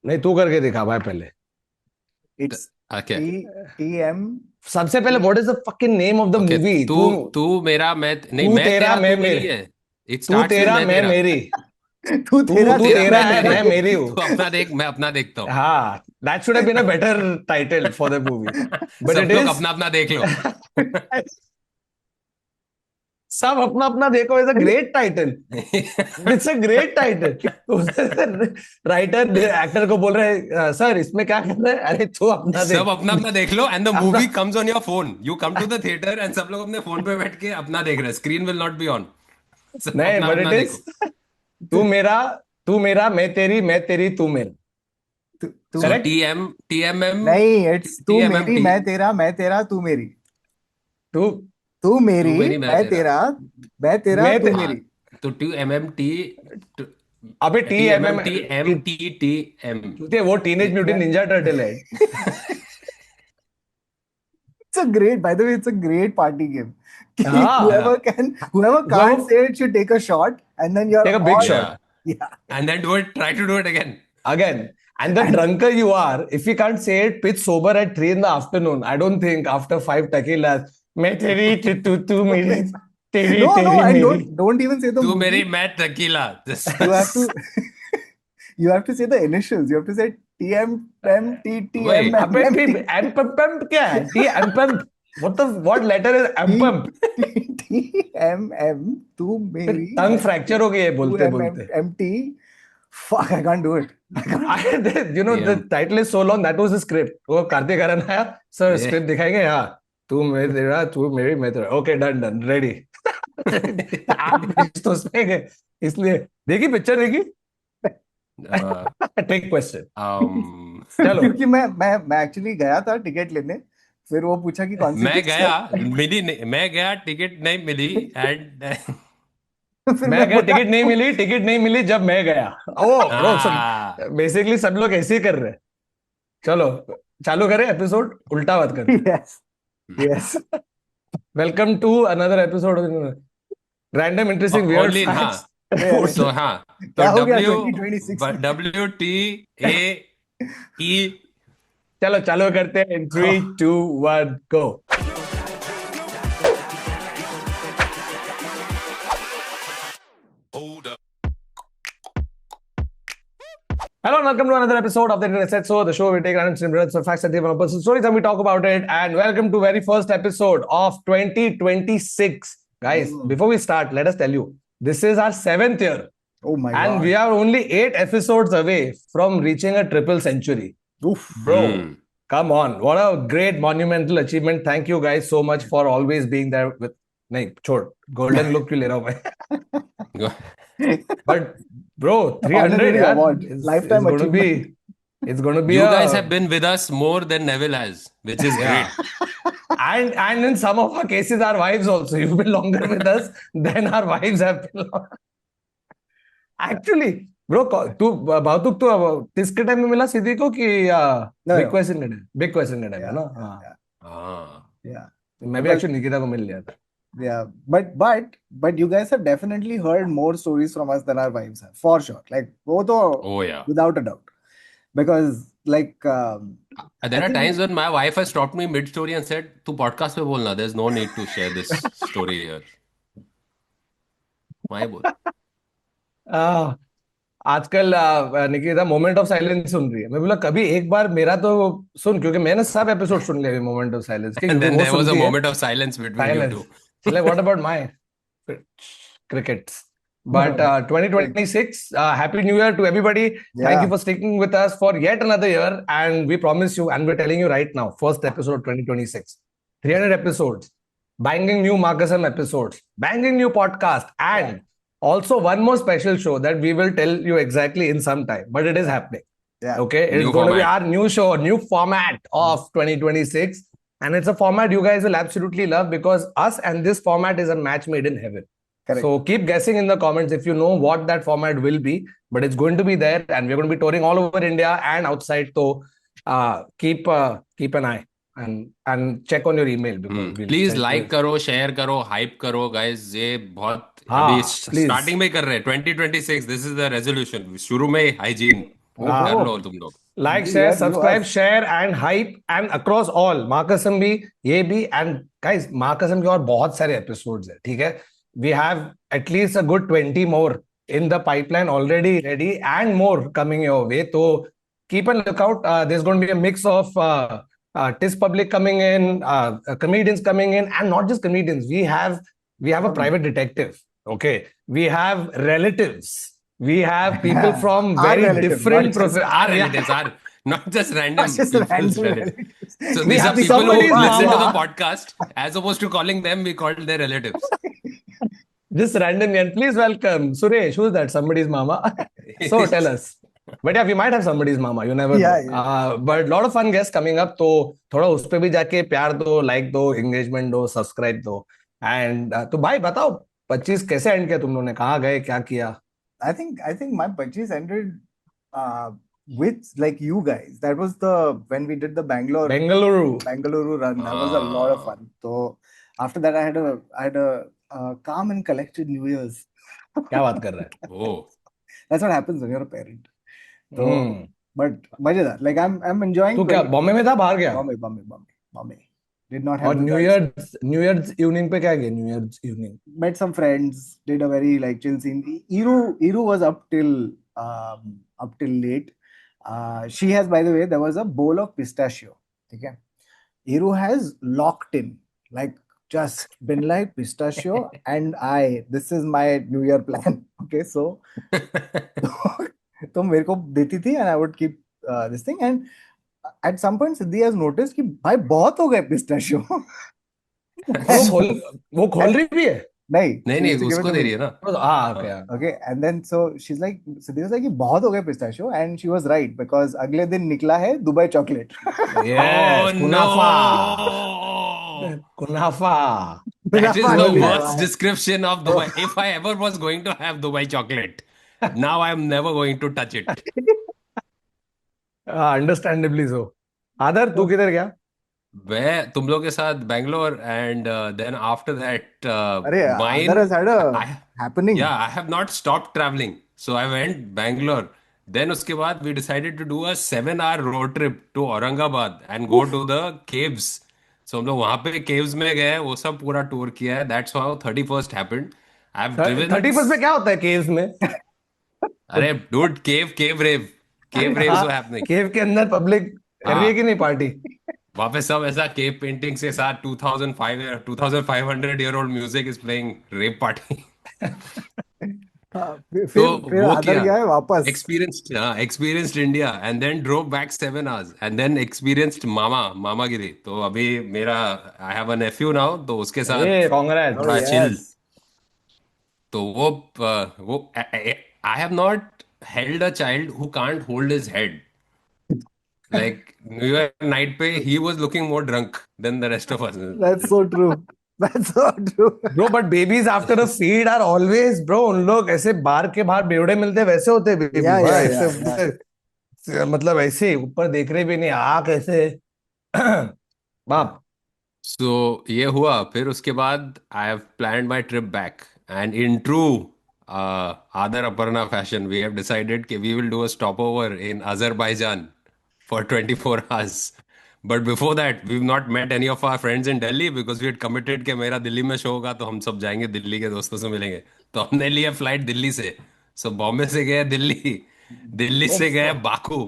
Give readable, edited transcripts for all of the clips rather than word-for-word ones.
नहीं, तू करके दिखा भाई पहले। It's okay TM. सबसे पहले what is the fucking name of the okay. Movie? तू तू तू मेरा मैं नहीं, तू मैं तेरा तेरा मैं तू मेरी मेरे। है। इट तू स्टार्ट्स विद तेरा मैं मैं तेरा। मेरी। तू तू तेरा तू तेरा तेरा मैं है, मेरी। मैं मेरी हूँ। तू अपना देख, मैं अपना देखता हूँ। हाँ, that should have been a better title for the movie, but सब इट लोग इज अपना अपना देख लो। सब अपना अपना देखो is a great title. It's a great title. Writer actor को बोल रहे हैं, सर इसमें क्या करना है? अरे तू अपना सब देख अपना अपना देख लो एंड द अपना। Movie comes on your phone. You come to the theatre and सब लोग अपने फोन पे बैठ के अपना देख रहे हैं। Screen will not be on. सब नहीं, अपना बट इट अपना इज देखो। तू मेरा, तू मेरा, मैं तेरी तू मेरा। तू तू so correct. T M M. नहीं, it's टी तू एम एम मेरी टी। मैं तेरा तू मेरी। तू तू मेरी तू मेरी मैं मैं तेरा। तेरा, मैं तेरा मैं तू ते, हाँ। मेरी। तो टी अबे T T M M M M T M T T M. वो टीनेज म्यूटेंट निंजा टर्टल है। It's a great, by the way, it's a great party game. हाँ, Whoever वो can't say it should take a shot, and then you're take a big all, shot Yeah. yeah. And then do it, try to do it again. again. And the And drunker you are, if you can't say it pitch sober at 3 in the afternoon, I don't think after 5 tequilas, मैं तेरी तू मेरी, तेरी no, no, तेरी and मेरी। don't even say the तू मेरी movie. मैं tequila. You have to you have to say the initials. You have to say TMMTTMMM. वही। अबे फिर एम पम्प क्या है? T M pump, what letter is M T pump? T T M M. तू फिर मेरी टंग मैं फ्रैक्चर तेरी, हो गई है तू बोलते M M बोलते। M T. Fuck, I can't do it. I can't. The TM. title is so long, that was the script। वो कार्तिक आर्यन आया, सर ये। स्क्रिप्ट दिखाएंगे? हाँ, तू मेरे तेरा, तू मेरी मैं तेरा, ओके डन डन रेडी। आप भेज तो उसमें गए, इसलिए देखी पिक्चर देखी। uh, take question. चलो। क्योंकि मैं एक्चुअली गया था टिकट लेने, फिर वो पूछा कि कौन सी मैं गया, पिक्चर। मिली नहीं, मैं गया टिकट नहीं मिली एंड फिर मैं मैं गया, बोला टिकट नहीं मिली, टिकट नहीं मिली जब मैं गया। ओ ब्रो, सो हाँ। बेसिकली सब लोग ऐसे ही कर रहे हैं। चलो, चालू करें एपिसोड, उल्टा बात करते हैं। Yes, yes. Welcome to another episode of random interesting weird only हाँ। फैक्ट्स। सो हाँ। तो क्या हो गया डब्ल्यू 2026 में? WTAE। चलो चालू करते हैं इन 3 2 1 गो। Hello and welcome to another episode of the Internet Set So, the show where we take random snippets of facts and give personal stories and we talk about it. And welcome to very first episode of 2026. Guys, before we start, let us tell you, this is our 7th year Oh my and we God. are only 8 episodes away from reaching a triple century. Oof. Bro, come on. What a great monumental achievement. Thank you guys so much for always being there with... नहीं छोड़, golden look क्यों ले रहा हूँ मैं? But bro, 300 Honorary यार, award, is lifetime going to achievement. be, it's going to be You guys have a... been with us more than Neville has, which is Yeah. great. And in some of our cases, our wives also. You've been longer with us than our wives have been. Actually, bro, तू भावतुक तो किसके time में मिला सिद्धि को कि No, big no. Question के time? Big question के time है Yeah, ना? yeah, हाँ, yeah, हाँ। yeah. मैं भी Because एक्चुअली निकिता को मिल लिया था। yeah, but you guys have definitely heard more stories from us than our wives have, for sure. Like वो तो Oh yeah. without a doubt. Because like I There are think times when my wife has stopped me mid story and said, "तू podcast पे बोलना. There's no need to share this story here." मैं बोल। आ, आजकल Nikita moment of silence सुन रही है। मैं बोला कभी एक बार मेरा तो सुन, क्योंकि मैंने सब एपिसोड सुन लिया मोमेंट ऑफ साइलेंस के, And क्योंकि then वो there was a सुनती है moment of silence between you silence. two. Like what about my crickets? But 2026, happy new year to everybody. Thank you yeah, for sticking with us for yet another year, and we promise you, and we're telling you right now, first episode of 2026, 300 episodes, banging new Marcusum episodes, banging new podcast, and also one more special show that we will tell you exactly in some time, but it is happening. yeah. Okay, it's New going to be format. our new show, new format of 2026, and it's a format you guys will absolutely love because us and this format is a match made in heaven. Correct. So keep guessing in the comments if you know what that format will be, but it's going to be there, and we're going to be touring all over India and outside. So keep an eye and check on your email because we'll please check. Like करो, share करो, hype करो guys. ये बहुत अभी हाँ, starting please. में ही कर रहे हैं। 2026, दिस इज द रेजोल्यूशन। शुरू में हाइजीन। कर Oh, लो तुम लोग. Like, you share, are, you are. subscribe, share and hype and across all. माँ कसम भी, ये भी, and guys, माँ कसम के और बहुत सारे episodes हैं, ठीक है? We have at least a good 20 more in the pipeline already ready and more coming your way. So keep a lookout. There's going to be a mix of TIS public coming in, comedians coming in, and not just comedians. We have a private detective. Okay, we have relatives. We have people from Our very relative, not different just Our yeah. relatives are not just not random just people's random relatives. relatives. So We these are have people who somebody's listen to the mama. podcast. As opposed to calling them, we called their relatives. Just randomly, and please welcome Suresh. Who's that? Somebody's mama. So tell us. But yeah, we might have somebody's mama. You never know. Yeah, yeah. But lot of fun guests coming up. तो थोड़ा उस पे भी जाके प्यार दो, like दो, engagement दो, subscribe दो. And तो भाई बताओ 25 कैसे एंड किया तुम लोगों ने? कहाँ गए, क्या किया? I think my purchase ended with like you guys. That was the when we did the Bangalore run. That was a lot of fun. So after that, I had a calm and collected New Year's. क्या बात कर रहा है? Oh. That's what happens when you're a parent. So, hmm. but मजेदार. Like I'm enjoying. तू क्या बॉम्बे में था, बाहर गया? Bombay. Did not और have the new guts. Years evening पे क्या गया? New years evening Met some friends. Did a very like chill scene. Iru was up till late. She has, by the way, there was a bowl of pistachio. Okay. Iru has locked in, like just been like pistachio, and this is my New Year plan. Okay, so तो मेरे को देती थी, and I would keep this thing, and at some point Siddhi has noticed कि भाई बहुत हो गए pistachio. वो खोल रही भी है? नहीं, नहीं she नहीं used to give उसको it to दे me. रही है ना. Okay. Okay, and then so she's like, Siddhi was like, कि बहुत हो गए pistachio, and she was right because अगले दिन निकला है Dubai chocolate. Yes, Oh कुनाफा. no! कुनाफा. That is मुनाफा the नहीं है worst भाई. description of Dubai. If I ever was going to have Dubai chocolate, now I am never going to touch it. अंडरस्टैंडेबली सो. आदर तू किधर गया? मैं तुम लोग के साथ Bangalore and then after that अरे mine Adar has had a आई happening. I have not stop travelling so I went Bangalore then उसके बाद we decided to do a 7 hour road trip to Aurangabad and go to the caves so हम लोग वहां पे caves में गए वो सब पूरा टूर किया है that's how 31st happened I have driven 31 में क्या होता है केव्स में? अरे डूड केव रेव्स वर हैपनिंग केव के अंदर पब्लिक कर रही है कि नहीं पार्टी? वहां पे सब ऐसा केव पेंटिंग्स के साथ 2500 year old music is playing rap party हाँ, तो फिर वो Adar किया गया है वापस. Experienced India and then drove back 7 hours and then experienced मामागिरी तो अभी मेरा I have a nephew now तो उसके ए साथ Oh कांग्रेट्स. थोड़ा चिल yes. तो वो I have not held a child who can't hold his head like New Year night पे he was looking more drunk than the rest of us That's so true. That's so true. Bro but babies after a feed are always bro उन लोग ऐसे बार के बाहर बेवड़े मिलते हैं, वैसे होते हैं बेबी. Yeah, yeah, ऐसे yeah. मतलब ऐसे ऊपर देख रहे भी नहीं, आंख ऐसे. बाप. सो ये हुआ फिर उसके बाद I have planned my trip back and in true Adar Aparna fashion we have decided कि we will do a stop over in Azerbaijan for 24 hours but before that we have not met any of our friends in Delhi because we had committed कि मेरा दिल्ली में show होगा तो हम सब जाएंगे दिल्ली के दोस्तों से मिलेंगे तो हमने लिया फ्लाइट दिल्ली से सो बॉम्बे से गए दिल्ली दिल्ली से That's गए so. बाकू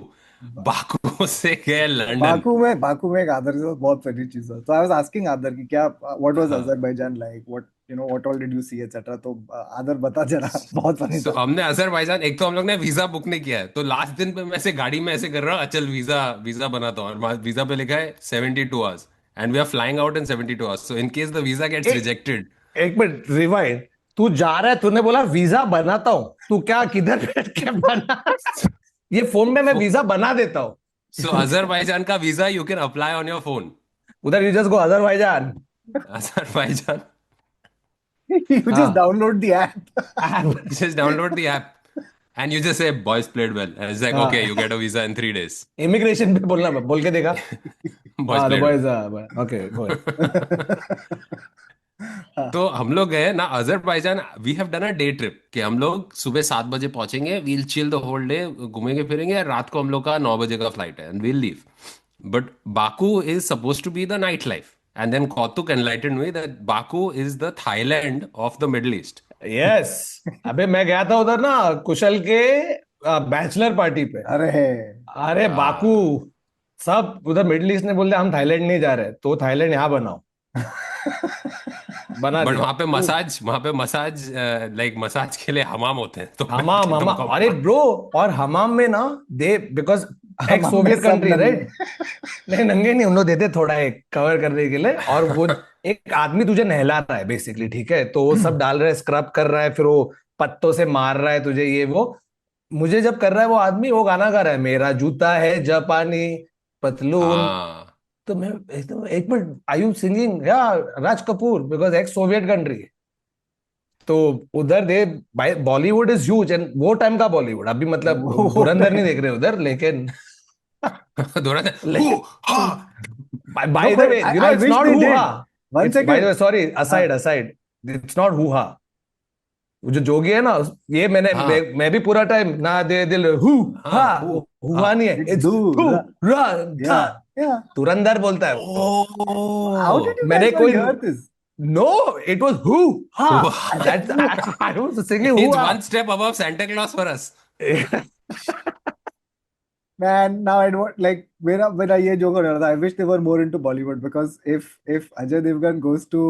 बाकू से गए लंदन बाकू में एक आदर से बहुत फनी चीज है. So I was asking आदर कि क्या what was Azerbaijan like? What all did you see etc. तो आदर बता जरा. बहुत फनी So, था. हमने अजरबैजान एक तो हम लोग ने वीजा बुक नहीं किया है तो लास्ट दिन पे मैं ऐसे गाड़ी में ऐसे कर रहा हूँ अचल वीजा वीजा बनाता हूँ और वीजा पे लिखा है 72 hours and we are flying out in 72 hours so in case the visa gets a, rejected एक मिनट रिवाइंड. तू जा रहा है, तूने बोला वीजा बनाता हूँ. तू क्या किधर बैठ के बना? ये फोन में मैं वीजा बना देता हूँ. सो अजरबैजान का visa you can apply on your phone उधर you just go Azerbaijan. Azerbaijan You just download the app. just download the app and you just say boys played well and it's like okay you get a visa in 3 days immigration पे बोलना, बोल के देखा. boys हाँ, the played well boys. Okay, go ahead. तो हम लोग गए ना Azerbaijan, we have done a day trip कि हम लोग सुबह 7 बजे पहुंचेंगे, we'll chill the whole day, घूमेंगे फिरेंगे, रात को हम लोग का 9 बजे का फ्लाइट है and we'll leave. But Baku is suppose to be the night life, and then Kautuk enlightened me that Baku is the Thailand of the Middle East. Yes. अबे मैं गया था उधर ना कुशल के बैचलर पार्टी पे. अरे अरे बाकू, सब उधर मिडिल ईस्ट ने बोल दिया हम थाईलैंड नहीं जा रहे, तो थाईलैंड यहाँ बनाओ. बना बट दिया. वहां पे मसाज लाइक मसाज के लिए हमाम होते हैं, तो बैठ हमाम के हमाम, तुमको अरे ब्रो. और हमाम में ना दे बिकॉज एक्स हम में सोवियत सब कंट्री नंगे। राइट. नहीं नंगे नहीं, उन लोग देते थोड़ा एक कवर करने के लिए. और वो एक आदमी तुझे नहला रहा है बेसिकली, ठीक है, तो वो सब डाल रहा है, स्क्रब कर रहा है, फिर वो पत्तों से मार रहा है तुझे, ये वो. मुझे जब कर रहा है वो आदमी, वो गाना गा रहा है, मेरा जूता है जापानी पतलून. हाँ. तो मैं एकदम एक मिनट, आई यू सिंगिंग या Raj Kapoor, because ex Soviet country. तो उधर they Bollywood is huge, and वो टाइम का बॉलीवुड अभी मतलब वो धुरंधर नहीं देख रहे उधर, लेकिन दोहरा था, हु लेकिन हा. No, by the but way I, you know I it's wish not they हु हा. did. One it's by the second. Way, sorry, हाँ, असाइड असाइड, इट्स नॉट हु हा. वो जो जोगी है ना, ये हाँ मैं भी पूरा टाइम ना दे दिल हु हा, हाँ हु हा. हुआ नहीं है, it's इट्स हु do. रा था. Yeah, yeah. धुरंधर बोलता है वो. How did Oh, you मैंने guys not कोई, hear this? No, it was hoo ha. wow. That's I was singing hoo It's ha. one step above Santa Claus for us. Man, now I don't like मेरा ये joke हो रहा था. I wish they were more into Bollywood because if Ajay Devgan goes to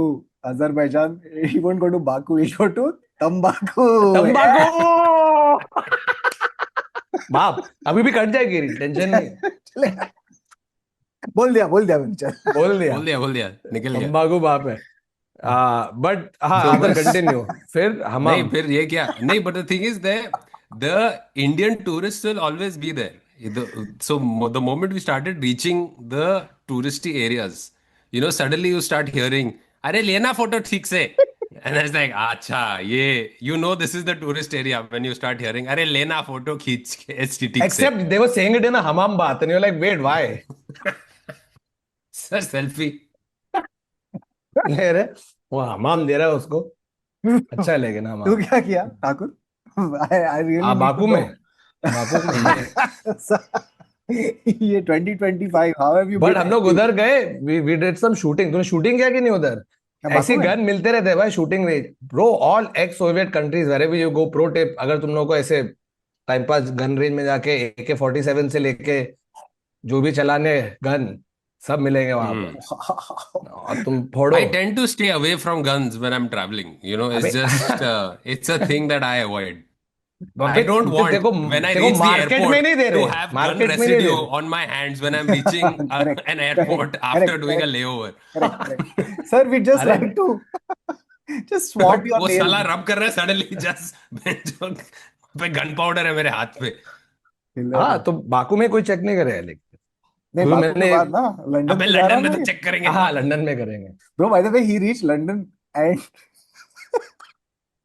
Azerbaijan, he won't go to Baku, he go to Tambaku. तंबाकू. बाप अभी भी cut जाएगी, टेंशन नहीं. चलेगा. बोल दिया मैंने. चल. बोल बोल दिया निकल गया. तंबाकू बाप है. बट हाँ, So अदर बस. कंटिन्यू. फिर नहीं हमाम. फिर ये क्या नहीं, but the thing is the Indian tourist will always be there. So the moment we started reaching the touristy areas, suddenly you start hearing, अरे लेना फोटो ठीक से. And I was like, अच्छा ये this is the tourist area when you start hearing, अरे लेना photo खींच के ठीक से. Except they were saying it in हमाम बात, and you like wait why. Sir selfie. ले रहे, वो हमाम दे रहा है उसको. अच्छा है लेकिन तू हमाम. क्या किया Thakur? I really need to Baku में, know. बाकू में ये 2025 how have you but been हम लोग active? उधर गए, वी डिड सम शूटिंग. तूने शूटिंग किया कि नहीं उधर? क्या ऐसी बाकू में? गन मिलते रहते हैं भाई shooting range, bro. All x Soviet countries wherever you go, pro tip, अगर तुम लोग को ऐसे टाइम पास गन रेंज में जाके AK-47 से लेके जो भी चलाने गन, सब मिलेंगे वहां पे. और तुम फोड़ो. I tend to stay away from guns when I'm traveling. अबे It's just it's a thing that I avoid. I अबे don't want देखो, when I देखो reach the मार्केट में airport नहीं दे to रहे, have gun मार्केट में नहीं दे residue रहे. on my hands when I'm reaching Correct, an airport correct, after correct, doing a correct. layover. Correct. Sir, we just अरे like to just swap your वो nails. साला रब कर रहा है सडनली जस्ट जो पे गन पाउडर है मेरे हाथ पे. हाँ, तो बाकू में कोई चेक नहीं करे लेकिन. नहीं, क्योंकि बाकू के मैंने, बाद ना लंदन अबे तो जा रहा लंदन में ना तो ये. चेक करेंगे. हाँ लंदन में करेंगे. Bro, by the way, he reached London and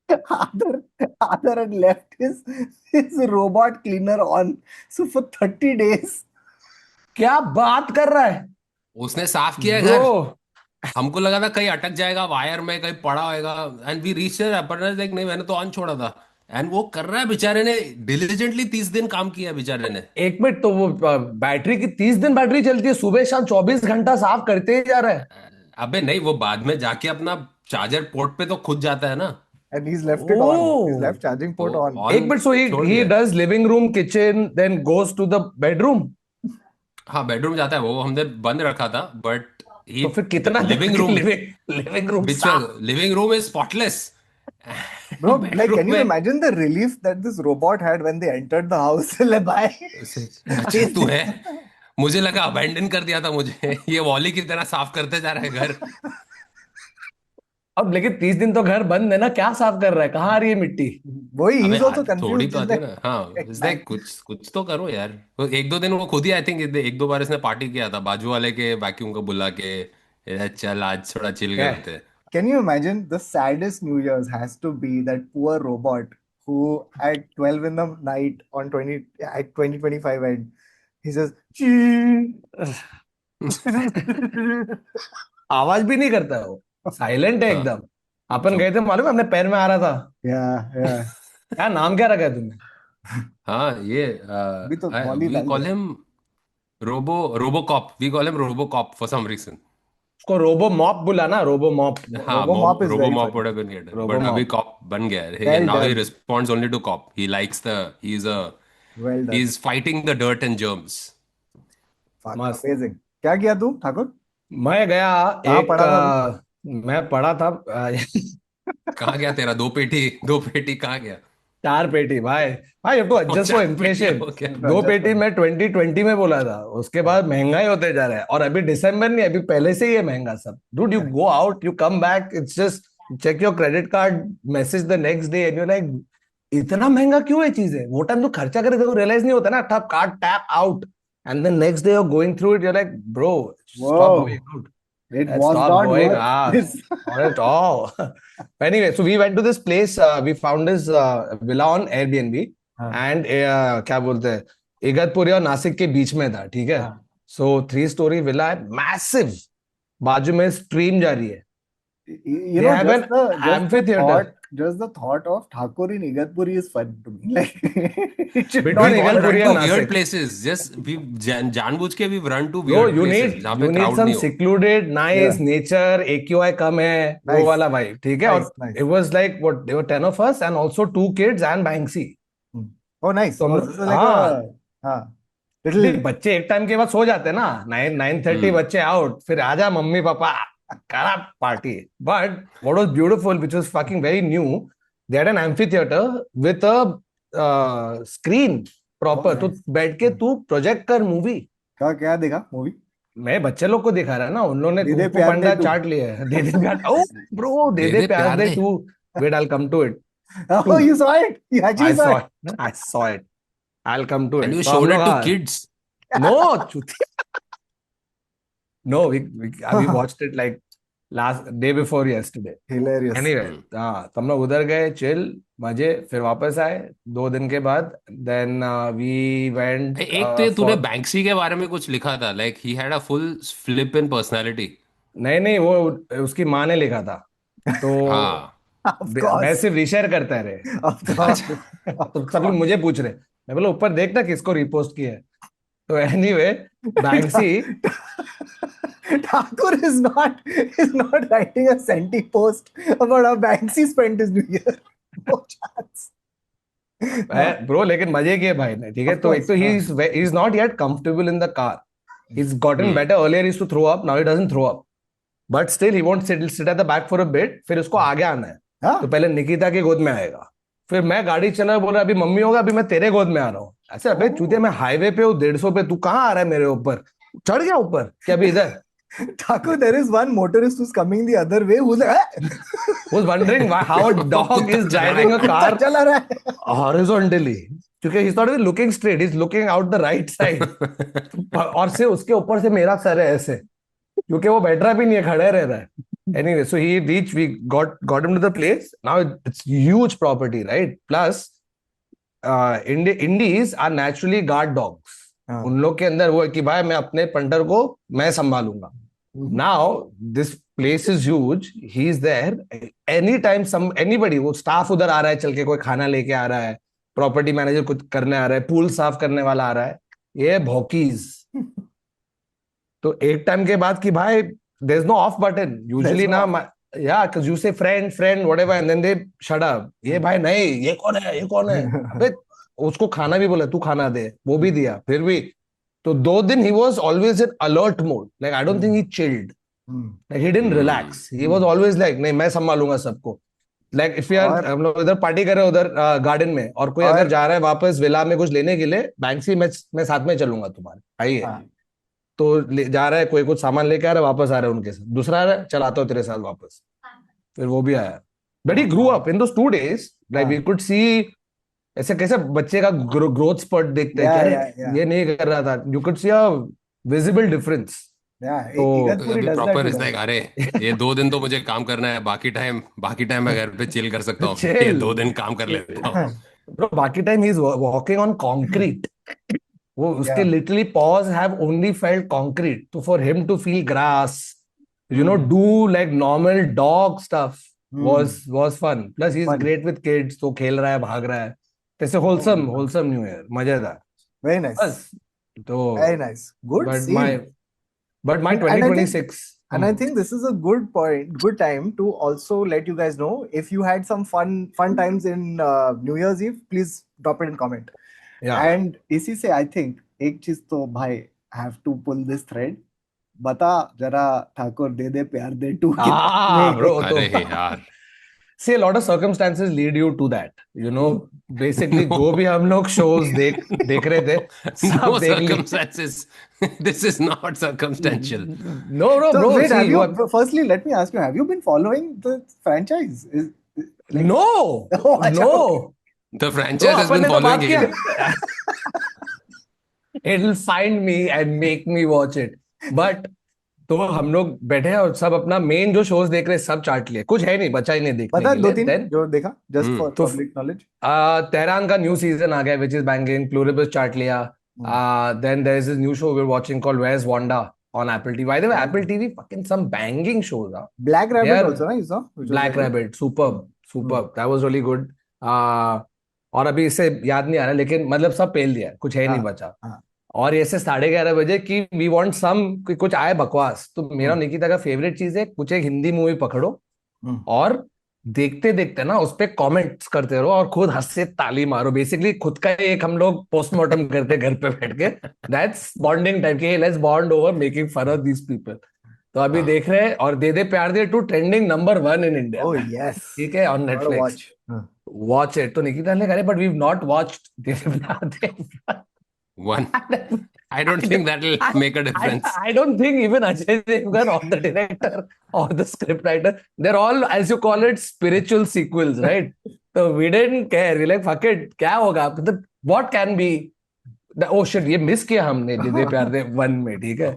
Adar had left his robot cleaner on. So for 30 days. क्या बात कर रहा है उसने साफ किया है ब्रो? घर. हमको लगा था कहीं अटक जाएगा वायर में, कहीं पड़ा होएगा, एंड वी रीच देयर पर लाइक नहीं, मैंने तो ऑन छोड़ा था. एंड वो कर रहा है बेचारे ने, डिलीजेंटली 30 दिन काम किया बेचारे ने. एक मिनट, तो वो बैटरी की 30 दिन बैटरी चलती है, सुबह शाम 24 घंटा साफ करते ही जा रहा है. अबे नहीं, वो बाद में जाके अपना चार्जर पोर्ट पे तो खुद जाता है ना. And he's left it on. He's oh, left charging port तो on. ऑन एक मिनट. सो छोड़ ही दिया. Does living room, kitchen, then goes to the bedroom. हाँ बेडरूम जाता है, वो हमने बंद रखा था, बट ही तो फिर कितना living room, living room which साफ. Living room is spotless. Bro, like, bedroom can you में imagine the relief that this robot had when they entered the house? Like, bye. अच्छा तू है, मुझे लगा अबैंडन कर दिया था मुझे. ये वॉली की तरह साफ करते जा रहा है घर. अब लेकिन 30 दिन तो घर बंद है ना, क्या साफ कर रहा है, कहाँ आ रही है मिट्टी? Boy, अबे he's also थोड़ी confused. तो He's आती है like, ना. हाँ इस लाइक कुछ तो करो यार. तो एक दो दिन वो खुद ही, आई थिंक एक दो बार इसने पार्टी किया था बाजू वाले के वैक्यूम को बुला के, चल आज थोड़ा चिल क्या करते हैं. can you imagine the saddest New Year's has to be that poor robot who at 12 in the night on 2025 end, he says, आवाज भी नहीं करता है वो, साइलेंट है हाँ एकदम. अपन गए थे मालूम है, अपने पैर में आ रहा था। yeah. क्या नाम क्या रखा है तुमने? हाँ ये अभी तो बॉल ही वी डाल कॉल दिया। Him Robocop, we call him Robocop for some reason. उसको रोबो मॉप बुला ना, रोबो मॉप। हाँ, Robo Mop is very Robomop funny. would have been better, robo but अभी मॉप। कॉप बन गया है, Well now he done. responds only to cop, he likes the, Well done. he's fighting the dirt and germs. Fuck, मस्त। amazing. क्या किया तू ठाकुर? मैं गया कहाँ एक पढ़ा था तू? मैं पढ़ा था कहाँ गया तेरा दो पेटी कहाँ गया? 4 पेटी भाई। भाई यू टू और एडजस्ट फॉर 4 पेटी इन्फ्लेशन। हो गया? दो Just पेटी for मैं 2020 में बोला था, उसके बाद महंगाई होते जा रहा है, और अभी दिसंबर नहीं, अभी पहले से ही है महंगा सब। Dude you go out, you come back, it's just check your credit card message the next day and you like इतना महंगा क्यों है चीजें। वो टाइम तो खर्चा करे तो रियलाइज नहीं होता ना, tap card tap out and then next day you going through it, you like bro stop Whoa, going out. it Let's was stop not going worth this. on it all. Anyway, so we went to this place. We found this villa on Airbnb, हाँ and क्या बोलते हैं, इगतपुरी और नासिक के बीच में था, ठीक है। हाँ. सो 3 story विला है, मैसिव। बाजू में स्ट्रीम जा रही है। You They know, have an amphitheater just the thought of Thakur in Igatpuri is fun to me. Like, it should between We've not all be run Igatpuri to and weird Nasik. places, just we जानबूझ के we've run to Bro, weird places जहाँ पे you need crowd some नहीं हो। secluded, nice Yeah, nature, AQI कम है, वो nice, वाला भाई, ठीक है। nice, और nice. it was like what, there were 10 of us and also 2 kids and Banksy। Hmm. Oh, nice. तो हम Oh, लोग, this is like हाँ, हाँ, नहीं, little, बच्चे एक टाइम के बाद सो जाते हैं ना, 9:30 हम्म। बच्चे आउट, फिर आजा मम्मी पापा, करा party. But what was beautiful, which was fucking very new, they had an amphitheatre with a screen oh, proper, तो nice. बैठ के तू प्रोजेक्ट कर मूवी। क्या क्या देखा मूवी? मैं बच्चे लोग को दिखा रहा है ना, उन लोगों ने दे दे कुंफू प्यार दे पांडा तू. चाट लिया है। दे दे प्यार, ओ bro, they they they De Pyaar Pyaar De De. To, wait I will come to it. Oh, you saw it? You I actually saw saw it? It, I saw it, I will come to And it. you तो हम showed लोग, it to हाँ, kids? No, no, we watched it like last day before yesterday. Hilarious. Anyway, हम्म। हाँ, तो हम लोग उधर गए, चिल, मजे, फिर वापस आए 2 दिन के बाद। देन वी वेंट एक तो ये तूने फॉर, बैंक्सी के बारे में कुछ लिखा था, like he had a full flip in personality. नहीं नहीं, वो उसकी माँ ने लिखा था, तो हाँ। Of मैं course. सिर्फ रीशेयर करता रहे। Of course. अच्छा। Of तो सब लोग course. मुझे पूछ रहे, मैं बोला ऊपर देखना किसको रिपोस्ट किया है। तो anyway, Banksy, Thakur is not writing a senti post about how Banksy spent his New Year. No chance. हाँ, ब्रो, लेकिन मजे किए भाई ने, ठीक है। of तो एक course. तो ही हाँ. Is not yet comfortable in the car, he's gotten hmm. better, earlier he used to throw up, now he doesn't throw up, but still he won't sit at the back for a bit, फिर उसको आगे आना है। तो हाँ. पहले निकिता की गोद में आएगा, फिर मैं गाड़ी चला, बोल रहा अभी मम्मी होगा, अभी मैं तेरे गोद में आ रहा हूँ। ऐसे, अबे चूते, मैं हाईवे पे हूँ 150 पे, तू कहाँ आ रहा है मेरे ऊपर, चढ़ गया ऊपर क्या अभी इधर। Thakur, there is one motorist who's coming the other way who's like, was wondering how a dog is driving a कुत्ता car चला रहा है. horizontally, क्योंकि he's not even looking straight, he's looking out the right side। और से उसके ऊपर से मेरा सर है ऐसे, क्योंकि वो बैठ रहा भी नहीं है, खड़े रह रहा है। Anyway, so he reached, we got him to the place. Now it's huge property, right? Plus, Indies are naturally guard dogs. हाँ. उन लोग के अंदर वो है कि भाई मैं अपने पंटर को मैं संभालूंगा। Now this place is huge. He is there anytime. Anybody, वो स्टाफ उधर आ रहा है चल के, कोई खाना लेके आ रहा है, प्रॉपर्टी मैनेजर कुछ करने आ रहा है, पूल साफ करने वाला आ रहा है, ये भौकीज। तो एक टाइम के बाद कि भाई there's no off button usually There's no ना, yeah, because you say friend whatever and then they shut up। ये भाई नहीं, ये कौन है, ये कौन है, अबे उसको खाना भी बोला, तू खाना दे, वो भी दिया, फिर भी। तो 2 दिन he was always in alert mode, like I don't think he chilled, like he didn't relax, he was always like नहीं मैं संभालूंगा सबको। लाइक इफ यू आर, और हम लोग उधर पार्टी कर रहे हैं उधर गार्डन में, और कोई अगर और जा रहा है वापस विला में कुछ लेने के लिए, बैंक्सी मैं साथ में चलूंगा तुम्हारे, आइए। हाँ. तो जा रहा है कोई, कुछ सामान लेके आ रहा है, वापस आ रहा है उनके साथ, दूसरा आ रहा है, चलाता हूँ तेरे साथ वापस, फिर वो भी आया। But he grew up in those 2 days, like we could see ऐसे कैसे बच्चे का ग्रोथ स्पर्ट देखते हैं, Yeah, क्या yeah, yeah. ये नहीं कर रहा था, you could see a visible difference. Yeah, तो Igatpuri अभी does that proper to is like, dogs. अरे ये 2 दिन तो मुझे काम करना है, बाकी टाइम मैं घर पे चिल कर सकता हूँ, ये चिल 2 दिन काम कर लेता हूँ। ब्रो, बाकी time he is walking on concrete, वो उसके Yeah. Literally paws have only felt concrete, तो for him to feel grass, you know, do like normal dog stuff, was fun. Plus he's Fun. great with kids. तो खेल रहा है, भाग रहा है. It's a wholesome New Year. मजेदार. Very nice. बस. तो Very nice. Good but scene. my And I think 2026. And I think this is a good point, good time to also let you guys know if you had some fun times in New Year's Eve, please drop it in comment. Yeah. And इसी से I think एक चीज तो भाई have to pull this thread. बता जरा ठाकुर दे दे प्यार दे to के bro. अरे तो यार see, a lot of circumstances lead you to that. You know, basically No. जो भी हम लोग shows देख रहे थे, सब No देख लिए. circumstances. This is not circumstantial. No, So bro. wait, See, have you firstly let me ask you, have you been following the franchise? Like, no, Oh, अच्छा, no. The Bro, franchise has upon been ने तो बात following किया. it. It'll find me and make me watch it. But तो हम लोग बैठे हैं और सब अपना मेन जो शोज देख रहे हैं सब चाट लिए. कुछ है नहीं, बचा ही नहीं देखने बता के दो लिए. तीन Then जो देखा just for तो public knowledge. तेहरान का न्यू सीजन आ गया which is banging. Pluribus चाट लिया. Then there is this new show we're watching called Where's Wanda on Apple TV. By the way, Apple TV fucking some banging shows. Black They Rabbit are also, na, you saw? Which was Black very good. Rabbit, superb. That was really good. और अभी इससे याद नहीं आ रहा लेकिन मतलब सब पेल दिया, कुछ है नहीं हाँ, बचा. हाँ. और ऐसे 11:30 कि वी वांट सम कुछ आए बकवास. तो मेरा और निकिता का फेवरेट चीज है कुछ एक हिंदी मूवी पकड़ो और देखते देखते ना उस पे कमेंट्स करते रहो और खुद हंस से ताली मारो. बेसिकली खुद का एक हम लोग पोस्टमार्टम करते घर पे बैठ के. दैट्स बॉन्डिंग टाइप की. Let's bond over making fun of these people. तो अभी देख रहे हैं और De De Pyaar De 2 trending number 1 in India. Oh yes. ठीक है, ऑन Gotta नेटफ्लिक्स. watch. हाँ. Watch it. तो निकिता ने कहा but we have not watched De De Pyaar De. One. I don't think that'll make a difference. I don't think even Ajay Devgan or the director or the scriptwriter, they're all, as you call it, spiritual sequels, right? So we didn't care. We like, fuck it, क्या होगा? What can be? Oh shit, ये miss किया हमने दे दे प्यार दे 1 में, ठीक है?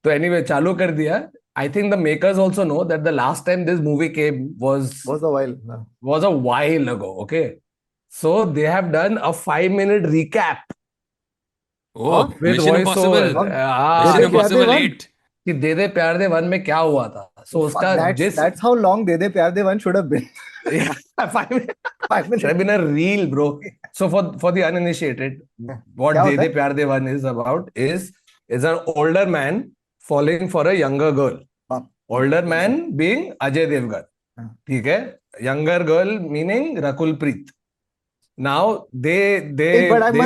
तो anyway, चालू कर दिया. I think the makers also know that the last time this movie came was a while. हाँ. a while ago, okay? So they have done a 5-minute recap. Oh, with Mission Impossible. voiceover. Mission Impossible 8. कि दे दे प्यार दे 1 में क्या हुआ था. So उसका That's how long they De Pyaar they 1 should have been. 5 minutes. 5 minutes. Should have been a reel, bro. So for the uninitiated, what क्या De होता De है? Pyar De One is about is an older man falling for a younger girl. हाँ. Older man being Ajay Devgan. हाँ. ठीक है. Younger girl meaning Rakul Preet. Now But I they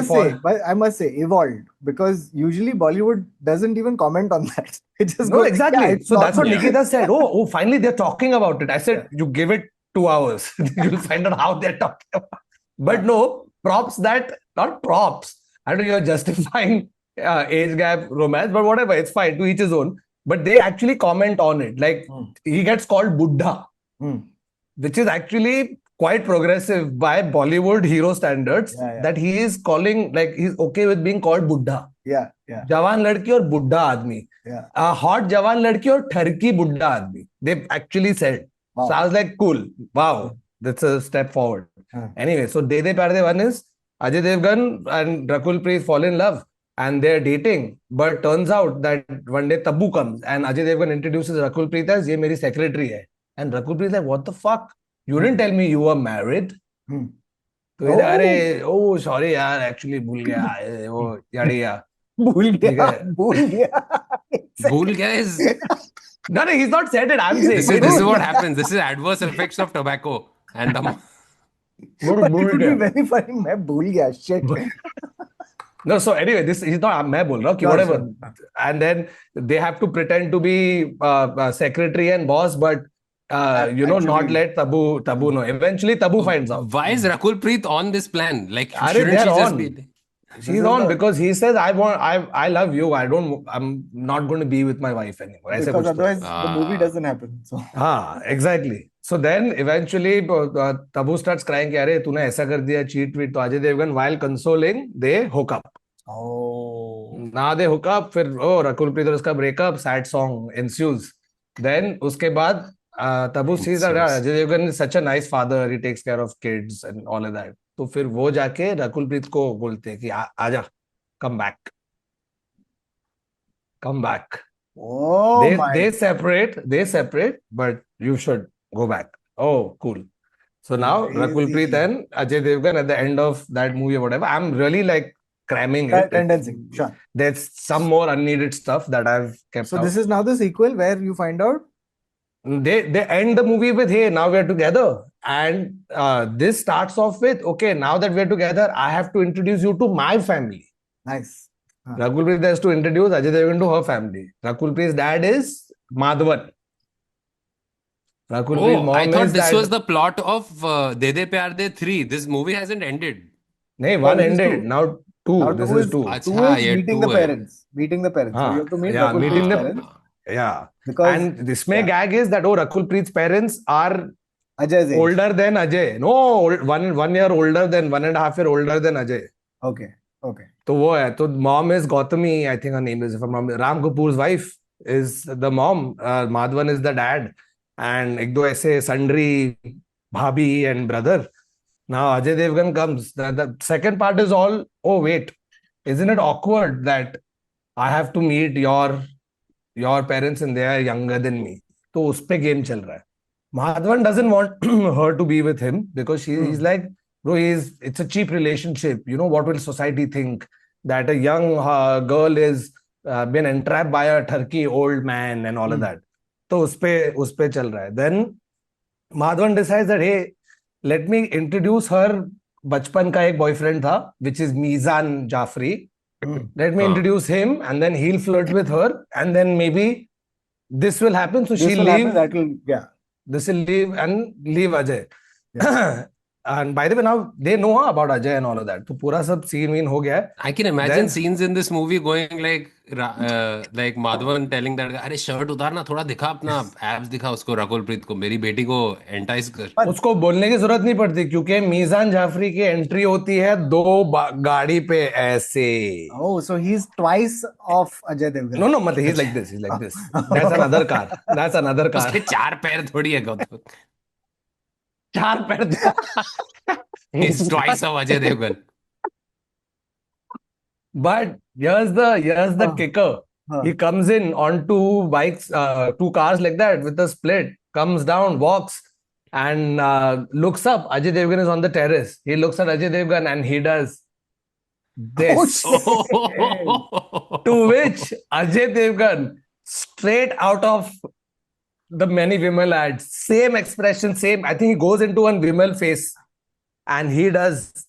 must say, evolved, because usually Bollywood doesn't even comment on that. It just No, goes, exactly. yeah, it's So that's what normal. Nikita said. Oh, finally they're talking about it. I said, you give it 2 hours. You'll find out how they're talking about it. But no, not props. I don't know, you're justifying age gap romance, but whatever, it's fine, to each his own. But they actually comment on it. Like, he gets called Buddha, which is actually quite progressive by Bollywood hero standards. Yeah. That he is calling, like, he's okay with being called Buddha. Yeah. जवान लड़की और बुड्ढा आदमी. Yeah. Hot जवान लड़की और ठरकी बुड्ढा आदमी. They actually said. Wow. So I was like, cool. Wow. That's a step forward. Anyway, so De De Pyar De One is Ajay Devgan and Rakul Preet fall in love and they're dating. But turns out that one day Tabu comes and Ajay Devgan introduces Rakul Preet as ये मेरी secretary है. And Rakul Preet is like, what the fuck? You didn't tell me you were married. तो इधर अरे oh sorry यार actually भूल गया वो याड़िया. भूल गया. Bhool gaya is. No, he's not said it. I'm saying This is what happens. This is adverse effects of tobacco and the. But it would be very funny. मैं भूल गया. Shit. No, so anyway, this he's not. मैं बोल रहा हूँ कि whatever. And then they have to pretend to be secretary and boss, but you know, not let Tabu know. Eventually, Tabu finds out. Why is Rakul Preet on this plan? Like, Are shouldn't she they're just on. be? She's on because he says, I love you. I'm not going to be with my wife anymore. ऐसे Because कुछ तो. otherwise the movie doesn't happen. So. हाँ, exactly. So then eventually Tabu starts crying कि अरे तूने ऐसा कर दिया cheat weat. तो Ajay Devgan while consoling they hook up. Oh. Now they hook up. फिर Rakul Preet और उसका breakup, sad song ensues. Then उसके बाद Tabu sees that Ajay Devgan is such a nice father. He takes care of kids and all of that. तो फिर वो जाके रकुल प्रीत को बोलते हैं कि आजा, come back. Oh, they separate, but you should go back. Oh, cool. So now Rakul Preet Crazy. and Ajay Devgan at the end of that movie or whatever. I'm really like cramming it. Condensing. Sure. There's some more unneeded stuff that I've kept So out. this is now the sequel where you find out. They end the movie with, hey, now we're together. And this starts off with, okay, now that we're together, I have to introduce you to my family. Nice. Rakul Preet has to introduce Ajay Devgan to her family. Rakul Preet's dad is Madhavan. Rakul Preet's Oh, I mom thought is this that. was the plot of De De Pyar De 3. This movie hasn't ended. No, No, one this is ended. two. Now two. Now This two is is two. अच्छा, ये meeting the 2 है. parents. Meeting the parents. So you have to meet Yeah, Rakul meeting Preet's the parents yeah. because And this may gag is that Rakul Preet's parents are Ajay's age. older than Ajay. No, 1 year older than 1.5 year older than Ajay. Okay. Okay. तो वो है. तो mom is Gautami, I think her name is, if I'm not, Ram Kapoor's wife is the mom. Madhavan is the dad. And एक दो ऐसे sundry bhabhi and brother. Now Ajay Devgan comes. The second part is all, oh wait, isn't it awkward that I have to meet your parents and they are younger than me? तो उस पे game चल रहा है. Madhavan doesn't want her to be with him because he's like, bro, it's a cheap relationship. You know, what will society think that a young girl is been entrapped by a turkey old man and all of that. तो उस पे चल रहा है. Then Madhavan decides that, hey, let me introduce her बचपन का एक boyfriend था, which is Mizan Jafri. Let me हाँ. introduce him and then he'll flirt with her and then maybe this will happen. So This she'll will happen. leave. That will, yeah. This will leave and leave Ajay. And by the way, now they know about Ajay and all of that. तो पूरा सब scene हो गया है. I can imagine Then- scenes in this movie going like Madhavan telling that guy, अरे shirt उतार ना, थोड़ा दिखा अपना abs दिखा उसको, रकुल प्रीत को, मेरी बेटी को एंटाइज कर. उसको बोलने की जरूरत नहीं पड़ती क्योंकि मीजान जाफरी की एंट्री होती है दो गाड़ी पे ऐसे. Oh, so he's twice of Ajay Devgan. No, मतलब he's like this. He's like this. That's another car. That's another car. उसके 4 पैर थोड़ी है गौतम. 4 पैर. He's twice of Ajay Devgan. But here's the kicker. He comes in on 2 bikes, 2 cars like that with a split, comes down, walks, and looks up. Ajay Devgan is on the terrace. He looks at Ajay Devgan and he does this. To which Ajay Devgan, straight out of the many Vimal ads, same expression, same. I think he goes into one Vimal face and he does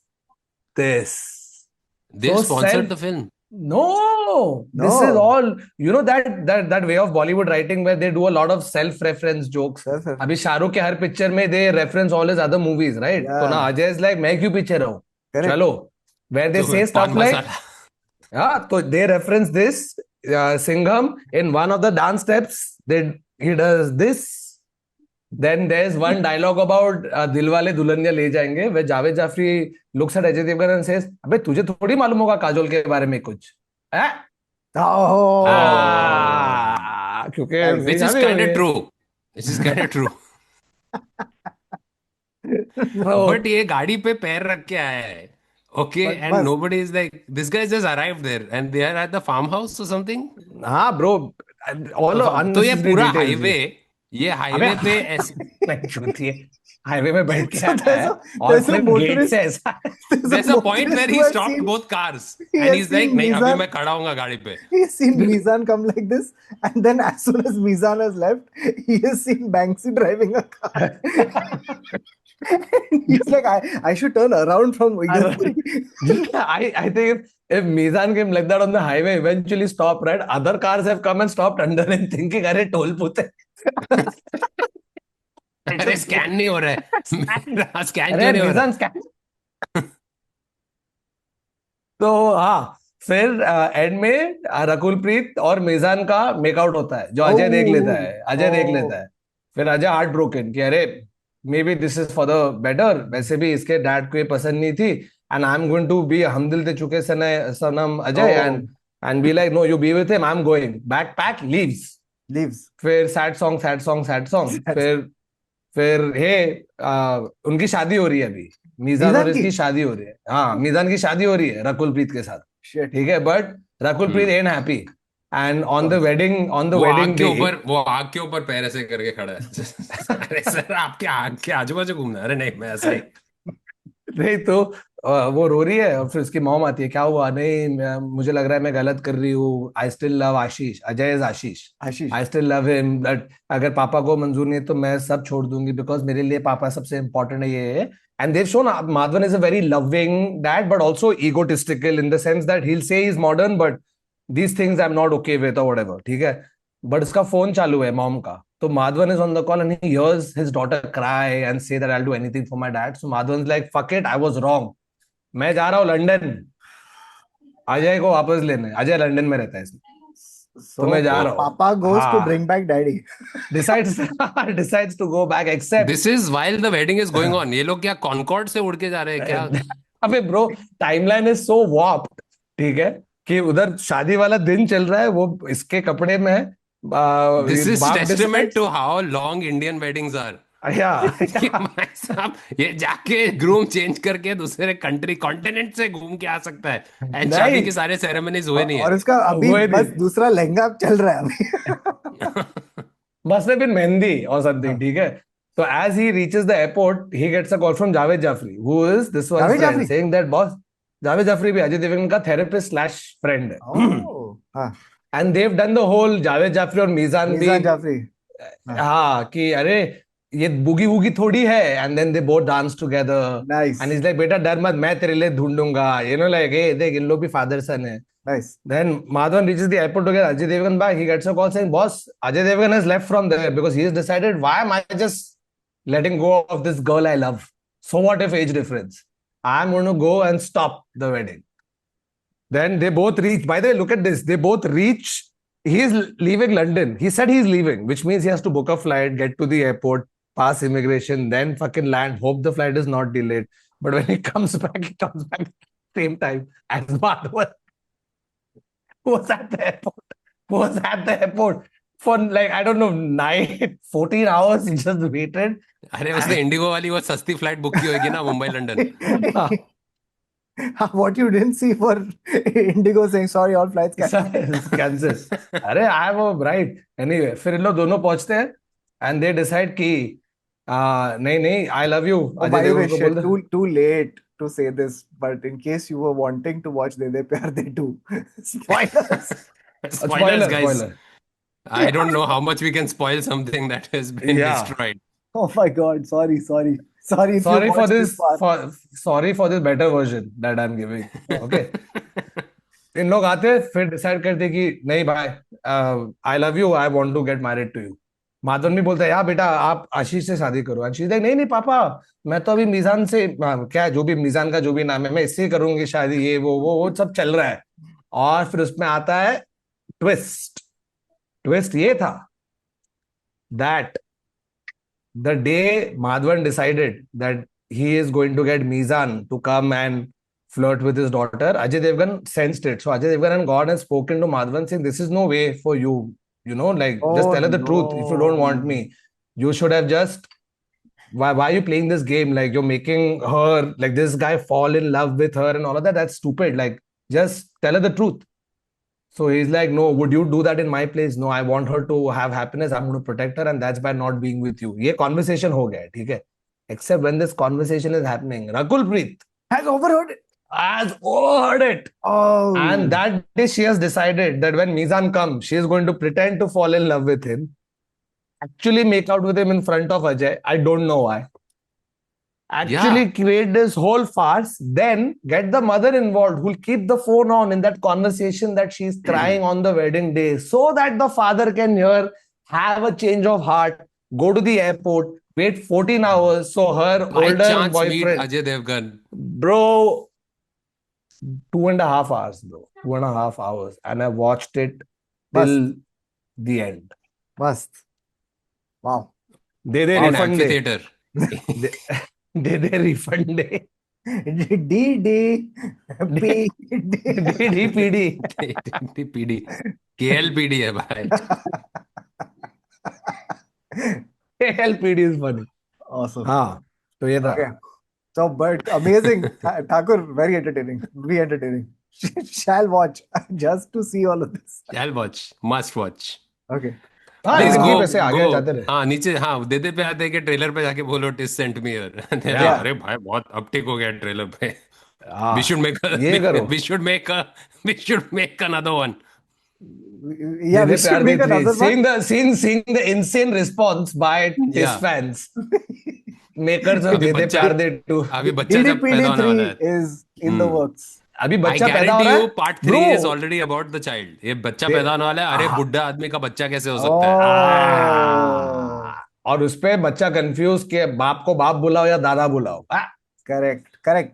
this. They So sponsored self- the film. No, this is all, you know, that way of Bollywood writing where they do a lot of self-reference jokes. Self-reference. अभी शाहरुख के हर picture में they reference all his other movies, right? Yeah. तो ना Ajay is like, मैं क्यों पीछे रहूं? Correct. चलो, where they तो say stuff पान like, masala. yeah, so they reference this. Singham, in one of the dance steps, he does this. Then there's one dialogue about Dilwale Dulhania Le Jayenge, where Javed Jafri looks at Ajay Devgan and says, "अबे तुझे थोड़ी मालूम होगा काजोल के बारे में कुछ." Oh. क्योंकि Which is kind of true. Which is kind of true. But ये गाड़ी पे पैर रख के आया है. Okay, and बस. nobody is like, this guy just arrived there and they are at the farmhouse or something. हाँ bro, all तो ये पूरा details. हाईवे, ये हाईवे पे ऐसे नहीं छूती है. हाईवे में बैठ के So आता है और there's a फिर गेट motorist- से ऐसा. there's a point where he stopped both cars He and has he's like, seen नहीं अभी Mizan. मैं खड़ा हूँगा गाड़ी पे. He's seen Mizan come like this, and then as soon as Mizan has left, he has seen Banksy driving a car. And he's like, I should turn around from Igatpuri. I think if Mizan came like that on the highway, eventually stopped, right? Other cars have come and stopped under him, thinking, "अरे toll पुते." अरे scan नहीं हो रहा है. Scan अरे क्यों नहीं हो रहा? Mizan scan. तो हाँ, फिर एंड में रकुल प्रीत और मिजान का मेकआउट होता है जो अजय देख लेता है. अजय देख लेता है. फिर अजय हार्ट ब्रोकन कि अरे maybe this is for the better. वैसे भी इसके डैड को ये पसंद नहीं थी and I am going to be Hum Dil De Chuke Sanam Ajay and be like no you be with him, I am going. Backpack leaves. फिर सैड सॉन्ग. फिर उनकी शादी हो रही है अभी. मीजान और इसकी शादी हो रही है. हाँ, मीजान की शादी हो रही है रकुल प्रीत के साथ. ठीक है, but Rakul Preet and happy And on the वो आग wedding के day, ऊपर वो आग के ऊपर पैर ऐसे करके खड़ा है। अरे सर आपके आग के आजू बाजू घूमना है? अरे नहीं मैं ऐसा ही। नहीं तो वो रो रही है और फिर उसकी मॉम आती है, क्या हुआ? नहीं मुझे लग रहा है मैं गलत कर रही हूँ, I still love Ashish, Ajay is Ashish, Ashish. I still love him, but अगर पापा को मंजूर नहीं है तो मैं सब छोड़ दूंगी, बिकॉज मेरे लिए पापा सबसे इंपॉर्टेंट है ये। एंड देव शोन Madhavan is a very loving dad but also egotistical in the sense that he say is modern but these things I am not okay with और व्हाटएवर, ठीक है। बट उसका फोन चालू है मॉम का, तो Madhavan is on the call and he hears his daughter cry and say that I'll do anything for my dad. So Madhavan's like, fuck it, I was wrong. मैं जा रहा हूँ London Ajay को वापस लेने। अजय लंदन में रहता है इसमें, तो So मैं जा रहा हूँ। Papa goes to हाँ, bring back daddy. decides decides to go back except this is while the wedding is going on. ये लोग क्या कॉनकॉर्ड से उड़ के जा रहे हैं क्या? अबे bro, timeline is so warped, ठीक है, कि उधर शादी वाला दिन चल रहा है, वो इसके कपड़े में है, दिस इज बाप testament decides. To how long Indian weddings are. या कि भाई साहब ये जाके ग्रूम चेंज करके दूसरे कंट्री कॉन्टिनेंट से घूम के आ सकता है, एंड शादी नहीं, के सारे सेरेमनीज हुए नहीं और उसका अभी वो बस दूसरा लहंगा चल रहा है अभी। है। must have been Mehndi or something, हाँ, ठीक है। So as he reaches the airport, he gets a call from Javed Jafri, who is this one's Javed friend, Jafri. saying that boss, Javed Jafri भी अजय देवगन का therapist slash friend है। ओह हाँ, And they've done the whole Javed Jafri और मीजान भी, मीजान जाफरी। हाँ, हाँ, कि अरे ये बुगी वुगी थोड़ी है, and then they both dance together, nice and he's like बेटा डर मत, मैं तेरे लिए ढूंढूंगा, you know, like hey देख इन लोग भी फादर सन है। Nice. Then Madhavan reaches the airport to get Ajay Devgan back. He gets a call saying, "Boss, Ajay Devgan has left from there because he has decided why am I just letting go of this girl I love? So what if age difference? I'm going to go and stop the wedding." Then they both reach. By the way, look at this. They both reach. He is leaving London. He said he's leaving, which means he has to book a flight, get to the airport, pass immigration, then fucking land. Hope the flight is not delayed. But when he comes back, he comes back same time as Madhavan was at the airport. Was at the airport for like I don't know 14 hours. He just waited. अरे उसने Indigo वाली वो सस्ती flight book की होगी ना Mumbai London. What you didn't see for Indigo saying sorry, all flights cancelled. Cancer. अरे आई वो राइट एनीवे, फिर इन लोग दोनों पहुंचते हैं एंड दे डिसाइड कि नहीं नहीं I love you, Oh, Ajay by the way, Devgan को बोल shit, दे। too late to say this, but in case you were wanting to watch De De Pyar De Do, spoilers. Spoilers spoiler guys, spoiler I don't know how much we can spoil something that has been या destroyed. Oh my God, sorry if you sorry for watched this this far. Sorry for this better version that I am giving. Okay, इन लोग आते फिर decide करते कि नहीं भाई, I love you, I want to get married to you. Madhavan भी बोलता है यार बेटा आप आशीष से शादी करो, आशीष लाइक नहीं नहीं पापा, मैं तो अभी मीजान से क्या जो भी मीजान का जो भी नाम है मैं इससे ही करूंगी शादी, ये वो सब चल रहा है। और फिर उसमें आता है ट्विस्ट। ट्विस्ट ये था that the day Madhavan decided that he is going to get Mizan to come and flirt with his daughter, Ajay Devgan sensed it. So Ajay Devgan and God has spoken to Madhavan saying, "This is no way for you. You know, like just Oh tell her the truth. If you don't want no. me, you should have just. Why are you playing this game? Like you're making her like this guy fall in love with her and all of that. That's stupid. Like just tell her the truth." So he's like, no, would you do that in my place? No, I want her to have happiness. I'm going to protect her, and that's by not being with you. ये conversation हो गया है, ठीक है? Except when this conversation is happening, Rakul Preet Has overheard it. has overheard it. Oh. And that day she has decided that when Mizan comes, she is going to pretend to fall in love with him, actually make out with him in front of Ajay. I don't know why. Actually create this whole farce, then get the mother involved who'll keep the phone on in that conversation that she's crying on the wedding day so that the father can hear, have a change of heart, go to the airport, wait 14 hours so her By older chance meet boyfriend, Ajay Devgan. bro, 2.5 hours, bro, 2.5 hours, and I watched it till the end. Must. Wow. They In an refund day. amphitheater. They refund day. D D P DDPD. PD. KLPD है भाई. LPD is funny. Awesome. हाँ, तो ये था। Okay. So, but amazing. Thakur, very entertaining. Very entertaining. shall watch just to see all of this. I'll watch, must watch. Okay. हाँ Please you can go, keep ऐसे आगे जाते रहे हाँ नीचे, हाँ दे पे आते के ट्रेलर पे जाके बोलो this sent me here. Yeah. अरे भाई बहुत अपटेक हो गया ट्रेलर पे। we हाँ should make a, ये करो we should make a, we should make another one। Yeah, they we they should प्यार दे make three another one. seeing the insane response by his Yeah, fans makers of अभी दे दे बच्चा, प्यार दे to अभी बच्चा जब पैदा होने वाला है। DDPD3 is in the hmm, works. अभी आई बच्चा पैदा हो गारंटी रहा यू है part bro 3 is already about the child. ये बच्चा पैदा होने वाला है, अरे बुढ़ा आदमी का बच्चा कैसे हो सकता है। Oh, और उस पे बच्चा कंफ्यूज के बाप को बाप बुलाओ या दादा बुलाओ correct. हम्म,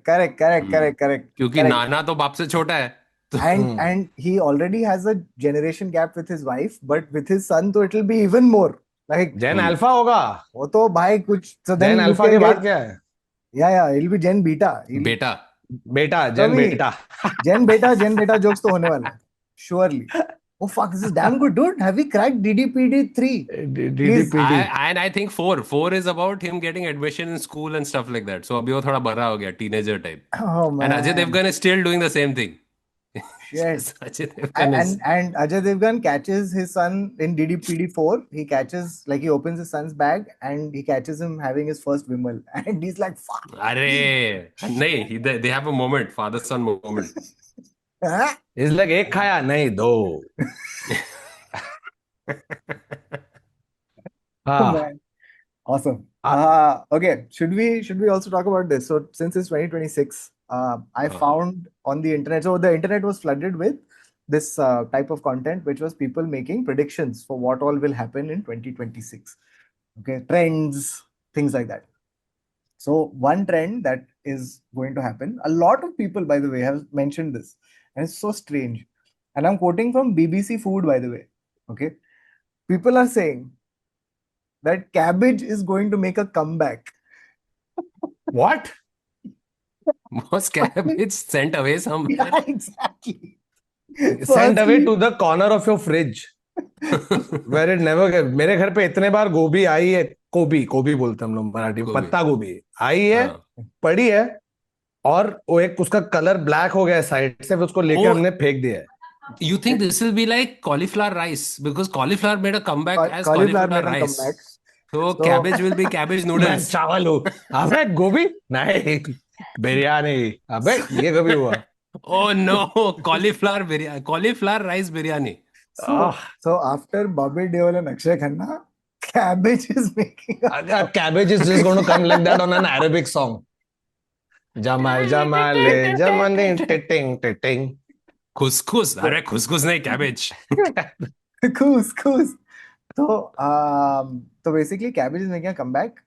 क्योंकि Correct. नाना तो बाप से छोटा है तो And he already has a generation gap with his wife, but with his son, so it'll be even more. Like, Gen Alpha होगा वो तो भाई कुछ. So then Gen you Alpha can के बाद get, क्या है yeah, it'll be Gen Beta. बेटा। बेटा जेन तभी बेटा Gen Beta jokes तो होने वाला है. Surely. Oh fuck, this is damn good, dude. Have we cracked DDPD3? Please. डीडीपीडी And I think 4 is about him getting admission in school and stuff like that. So अभी वो थोड़ा बड़ा हो गया, teenager type. Oh And Ajay man. Devgan is still doing the same thing. Shit. Ajay Devgan is, And Ajay Devgan catches his son in DDPD4. He catches, like, he opens his son's bag and he catches him having his first Vimal. And he's like, fuck. अरे नहीं, they have a moment, father son moment. Huh? Is like एक खाया नहीं दो Oh हाँ man. Awesome. Uh- Okay. Should we also talk about this? So since it's 2026, I हाँ, found on the internet. So the internet was flooded with this type of content, which was people making predictions for what all will happen in 2026. Okay, trends, things like that. So one trend that is going to happen, a lot of people, by the way, have mentioned this, and it's so strange. And I'm quoting from BBC Food, by the way. Okay, people are saying that cabbage is going to make a comeback. what was cabbage sent away somewhere? Yeah, exactly. send away Firstly, to the corner of your fridge where it never get मेरे घर पे इतने बार गोभी आई है कोबी बोलते हम लोग मराठी में गोभी, पत्ता गोभी आई है हाँ। पड़ी है और वो एक उसका कलर ब्लैक हो गया है साइड से फिर उसको लेके Oh, हमने फेंक दिया है you think this will be like cauliflower rice because cauliflower made a comeback as cauliflower cauliflower made a rice. comeback. So So cabbage will be cabbage मैं noodles. चावल हूँ अबे गोभी नहीं बिरयानी अबे ये कभी हुआ Oh no, cauliflower biryani, cauliflower rice biryani. so ah, so after Bobby Deol and Akshay Khanna, cabbage is making a cabbage is just going to come like that on an Arabic song Jamal Jamale जमाने टिटिंग टिटिंग Couscous, अरे couscous नहीं cabbage. couscous. So basically, cabbage is making a comeback.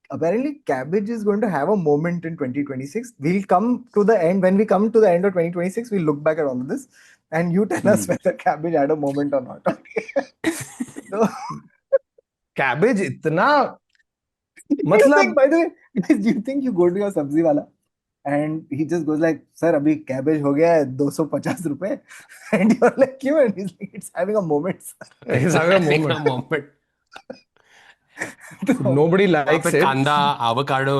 Apparently, cabbage is going to have a moment in 2026. We'll come to the end. When we come to the end of 2026, we'll look back at all of this, and you tell us whether cabbage had a moment or not. Okay? So, cabbage इतना do you मतलब think, by the way, guys, do you think you go to your sabzi wala and he just goes like, "Sir, abhi cabbage ho gaya hai 250 रुपए," and you're like, "क्यों?" And he's like, "It's having a moment, sir." it's having a Having moment a moment. तो nobody वहाँ likes पे it कांदा avocado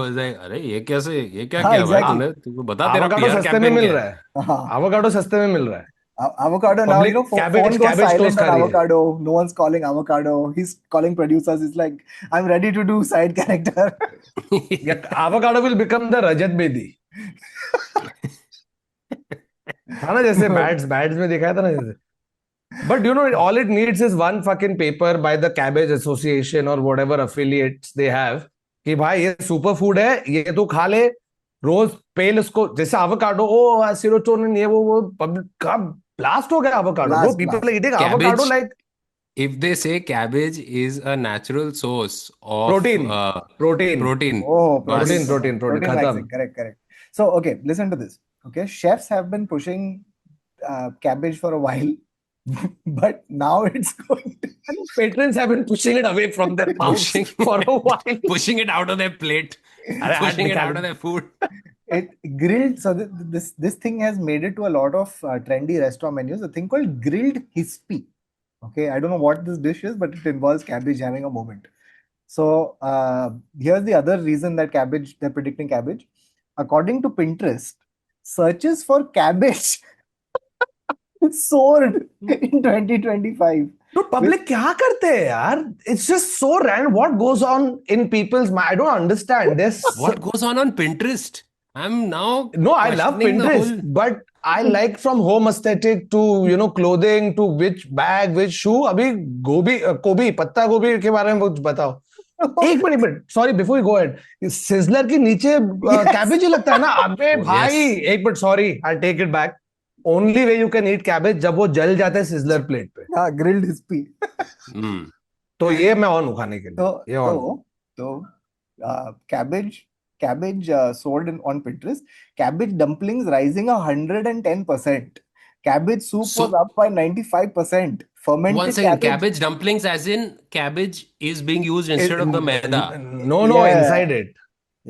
अरे ये कैसे, ये क्या हाँ, किया भाई exactly. तूने, तू बता तेरा avocado PR सस्ते में कैंपेन मिल क्या रहा है? है हाँ. avocado सस्ते में मिल रहा है Avocado now, public cabbage phone goes cabbage toast silent खा on रही है avocado. No one's calling avocado. He's calling producers. He's like, "I'm ready to do side character." avocado will become the Rajat Bedi था ना जैसे bats में दिखाया था ना जैसे but you know all it needs is one fucking paper by the cabbage association or whatever affiliates they have कि भाई ये सुपर फूड है ये तू खा ले रोज पेल इसको जैसे avocado ओ serotonin ये वो पब्लिक का blast हो गया avocado bro Blast, people blast. are eating Cabbage, avocado like if they say cabbage is a natural source of protein protein protein, Oh, बस protein protein खत्म waxing. Correct. So, okay, listen to this. Okay, chefs have been pushing cabbage for a while, but now it's going to. patrons have been pushing it away from their mouths pushing for a while pushing it out of their plate, अरे हाथ pushing it निकाल out of their food. It grilled. So this thing has made it to a lot of trendy restaurant menus. A thing called grilled hispy. Okay, I don't know what this dish is, but it involves cabbage having a moment. So here's the other reason that they're predicting cabbage. According to Pinterest, searches for cabbage soared in 2025. तो public क्या करते हैं यार? It's just so random. What goes on in people's mind? I don't understand this. What goes on Pinterest? I'm now No, I love questioning the Pinterest, whole. but I like from home aesthetic to clothing to which bag, which shoe. अभी गोभी पत्ता गोभी के बारे में कुछ बताओ. एक मिनट sorry before you go ahead. Sizzler के नीचे कैबेज ही लगता है ना? अबे Oh, भाई yes. एक मिनट sorry I take it back. Only way you can eat cabbage जब वो जल जाता है सिजलर प्लेट पे. हाँ, grilled hispy. Hmm. तो ये मैं ऑन हूँ खाने के लिए. So, ये ऑन हूँ. cabbage sold on Pinterest. Cabbage dumplings rising 110%. Cabbage soup was So, up by 95%. one Fermented second, cabbage. cabbage dumplings, as in cabbage is being used instead of the maida. No, Yeah. inside it.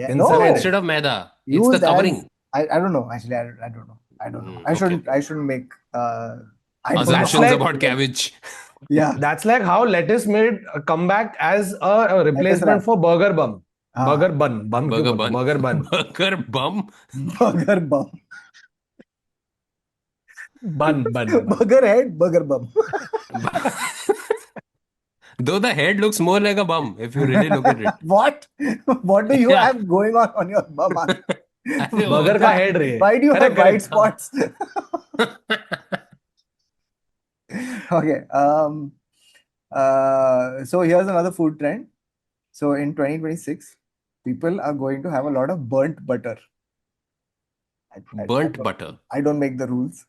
Yeah, Inside no, it. Instead of maida, it's the used as covering. I don't know. Actually, I don't know. I don't know. I Okay. shouldn't make I don't Assumptions like- about cabbage. Yeah. That's like how lettuce made a comeback as a replacement wrap. for burger bun. Ah. Burger bun. Bun क्यों Burger बोलते हैं? bun. Burger bun. Burger bum. Burger bum. Bun. Burger head, burger bum. Though the head looks more like a bum if you really look at it. What? What do you Yeah. have going on your bum? Burger का head रे. Why do you have Correct, white correct. spots? Okay. So here's another food trend. So in 2026, people are going to have a lot of burnt butter. I Burnt don't- butter. I don't make the rules.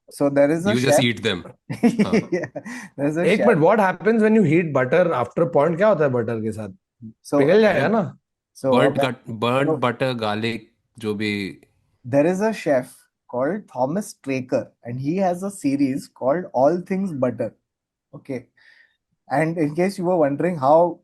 So there is a You just chef. eat them. Yeah, there's a एक chef. Minute. What happens when you heat butter after point? क्या होता है butter के साथ? So पिघल जाएगा ना? so Burnt no. butter, garlic, जो भी. there is a chef called Thomas Straker, and he has a series called All Things Butter. Okay. And in case you were wondering how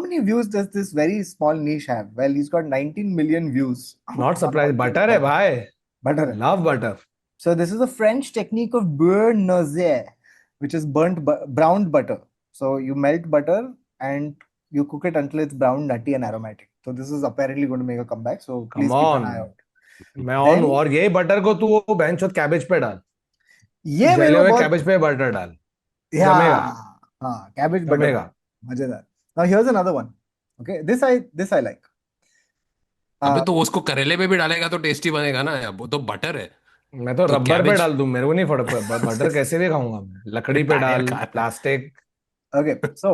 many views does this very small niche have? Well, he's got 19 million views. Not surprised. Butter है भाई. Butter hai. Love butter. So this is a French technique of beurre noisette, which is browned butter. So you melt butter and you cook it until it's brown, nutty, and aromatic. So this is apparently going to make a comeback. So please Come keep on. an eye out. मैं on हूँ. और यही butter को तू वो बेंचोत cabbage पे डाल. ये मेरे जले को हुए बहुत कैबेज पे बटर डाल. yeah, जमेगा. हाँ, cabbage butter. जमेगा. मजेदार. Now here's another one. Okay, this I like. अबे तो उसको करेले पे भी डालेगा तो टेस्टी बनेगा ना. वो तो बटर है. मैं तो तो रबर पे cabbage- डाल दूं. मेरे को नहीं फर्क पड़ता. बटर कैसे भी खाऊंगा मैं. लकड़ी पे टायर डाल. खा। Plastic. Okay, so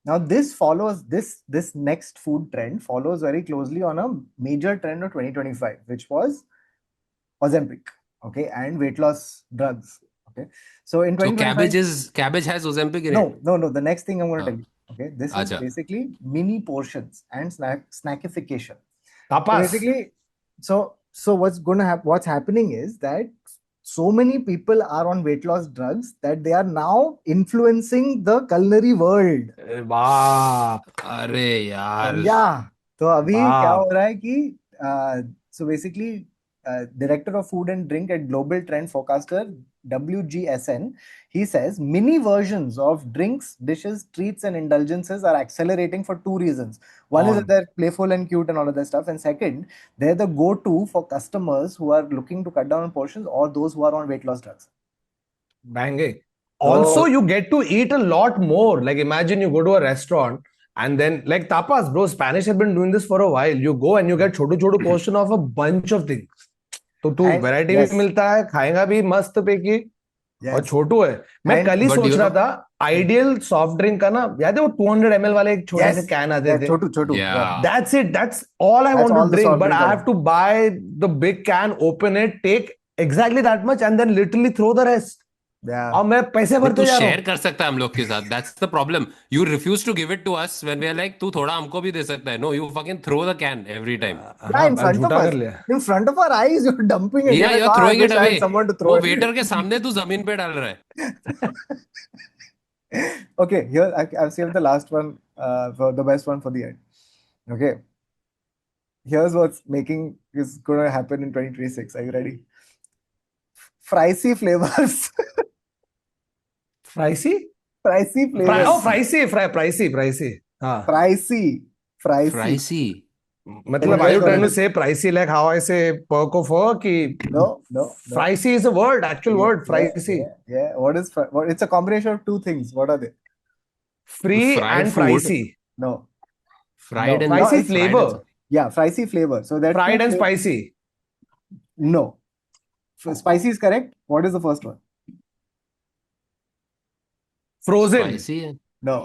now this follows this next food trend follows very closely on a major trend of 2025, which was Ozempic, okay, and weight loss drugs. Okay, so in So 2025, cabbage has Ozempic in it. no. The next thing I'm going to Ah. tell you. Okay, this is Acha. basically mini portions and snackification. So tapas. basically, so what's happening is that so many people are on weight loss drugs that they are now influencing the culinary world. वाह. अरे यार. Yeah. तो अभी Wow. क्या हो रहा है कि so basically director of food and drink at Global Trend Forecaster WGSN, he says mini versions of drinks, dishes, treats, and indulgences are accelerating for two reasons. One is that they're playful and cute and all of that stuff, and second, they're the go-to for customers who are looking to cut down on portions or those who are on weight loss drugs. Banging. Also, you get to eat a lot more. Like imagine you go to a restaurant and then like tapas, bro. Spanish have been doing this for a while. You go and you get Chhotu portion of a bunch of things. तो तू And- variety yes. भी मिलता है, खाएगा भी मस्त पैकी और Yes. छोटू है. मैं And- कल ही but सोच you रहा know- था आइडियल सॉफ्ट ड्रिंक का ना, याद है वो 200 ml वाले एक छोटे Yes. से कैन आते Yeah, थे. chotu. Yeah. That's it. That's all I That's want all to the drink. soft But drink I I have to buy the big can, open it, take exactly that much, and then literally throw the rest. Yeah. और मैं पैसे तू भरते जा रहा share हूँ. कर सकता है हम लोग के साथ. That's the problem. You refuse to give it to us when we are like, तू थोड़ा हमको भी दे सकता है. No, you fucking throw the can every time. Yeah, in front of झूठा us. कर लिया. In front of our eyes, you're dumping it. Yeah, You're like, you're "Ah, I throwing it wish I had away. someone to throw वो it." Waiter के सामने तू जमीन पे डाल रहा है. Okay, here I've saved the last one for the best one for the end. Okay, here's what's making is going to happen in 2026. Are you ready? Fricey flavors. Fricey? Fricey flavors. Pricey. हाँ. Fricey. Fricey. मतलब Guess are you what trying it to is? say pricey like how I say perk of fur ki No. pricey is a word, actual word, Yeah. pricey. What is what? It's a combination of two things. What are they? Free Fried and food, pricey. No, fried and no. Pricey It's fried and flavor. yeah, spicy flavor. So there are two Fried and flavors. spicy. No, spicy is correct. What is the first one? Frozen. spicy and No,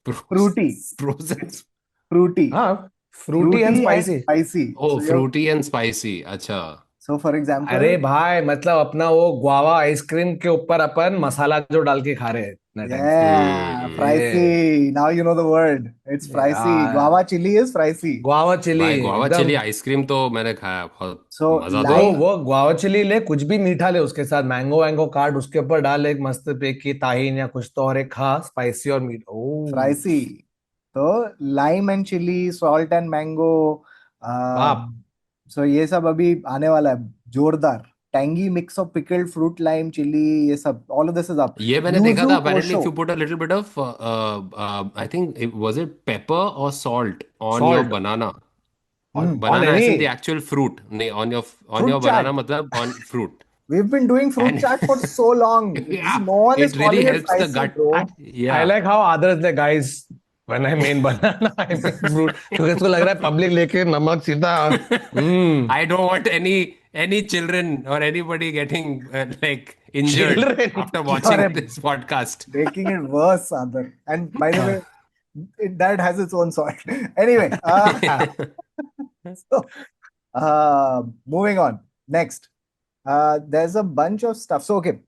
frozen. fruity. Frozen. It's fruity, Huh? Fruity and fruity and spicy. spicy. Oh, fruity and spicy. Acha. So for अरे example, भाई मतलब अपना वो guava ice cream के ऊपर अपन मसाला जो डाल के खा रहे हैं इतने टाइम से yeah, Hmm. ये pricey. Now you know the word. It's pricey. यार Guava chili is pricey. Guava chilli भाई गुआवा एकदम चिली आइसक्रीम तो मैंने खाया, बहुत So मजा ब्रो तो आता line. है। वो गुआवा चिली ले कुछ भी मीठा ले उसके साथ मैंगो वैंगो काट उसके ऊपर डाल एक मस्त पे की ताहीन या कुछ तो और एक खा स्पाइसी और मीठ ओ Spicy. So lime and chili, salt and mango. बाप So ये सब अभी आने वाला है जोरदार. Tangy mix of pickled fruit, lime, chili. ये सब all of this is up. ये मैंने देखा था, Yuzu apparently if kosho. you put a little bit of I think was it pepper or salt on your salt banana, Hmm. On banana any as in the actual fruit, नहीं on Fruit your banana chat. मतलब on fruit, We've been doing fruit and chat for so long. yeah, No one is it really calling it helps the spicy, gut. bro. I Yeah. Like how others the guys when I mean banana I mean fruit क्योंकि इसको लग रहा है public लेके नमक सीधा I don't want any children or anybody getting like injured children after You're watching this podcast. making it worse, Adar. And by the way, that has its own salt. Anyway, so, moving on. Next, there's a bunch of stuff. So, okay,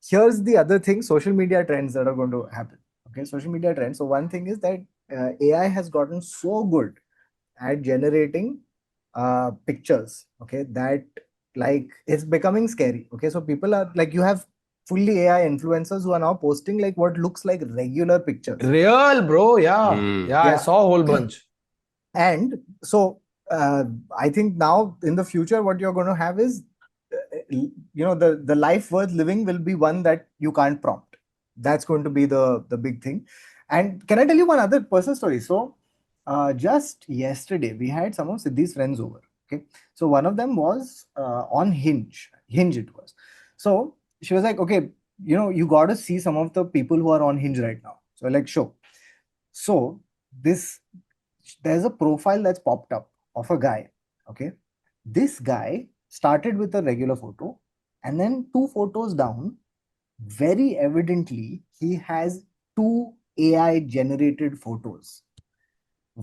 here's the other thing: social media trends that are going to happen. Okay, social media trends. So, one thing is that AI has gotten so good at generating pictures. Okay, that like it's becoming scary. Okay, so people are like, you have fully AI influencers who are now posting like what looks like regular pictures. Real bro या I Yeah. Saw whole bunch And so I think now in the future, what you're going to have is, the life worth living will be one that you can't prompt. That's going to be the big thing. And can I tell you one other personal story? So just yesterday, we had some of Siddhi's friends over. Okay. So one of them was on Hinge. Hinge it was. So she was like, okay, you got to see some of the people who are on Hinge right now. So like, sure. So there's a profile that's popped up of a guy. Okay. This guy started with a regular photo, and then two photos down, very evidently, he has two AI generated photos.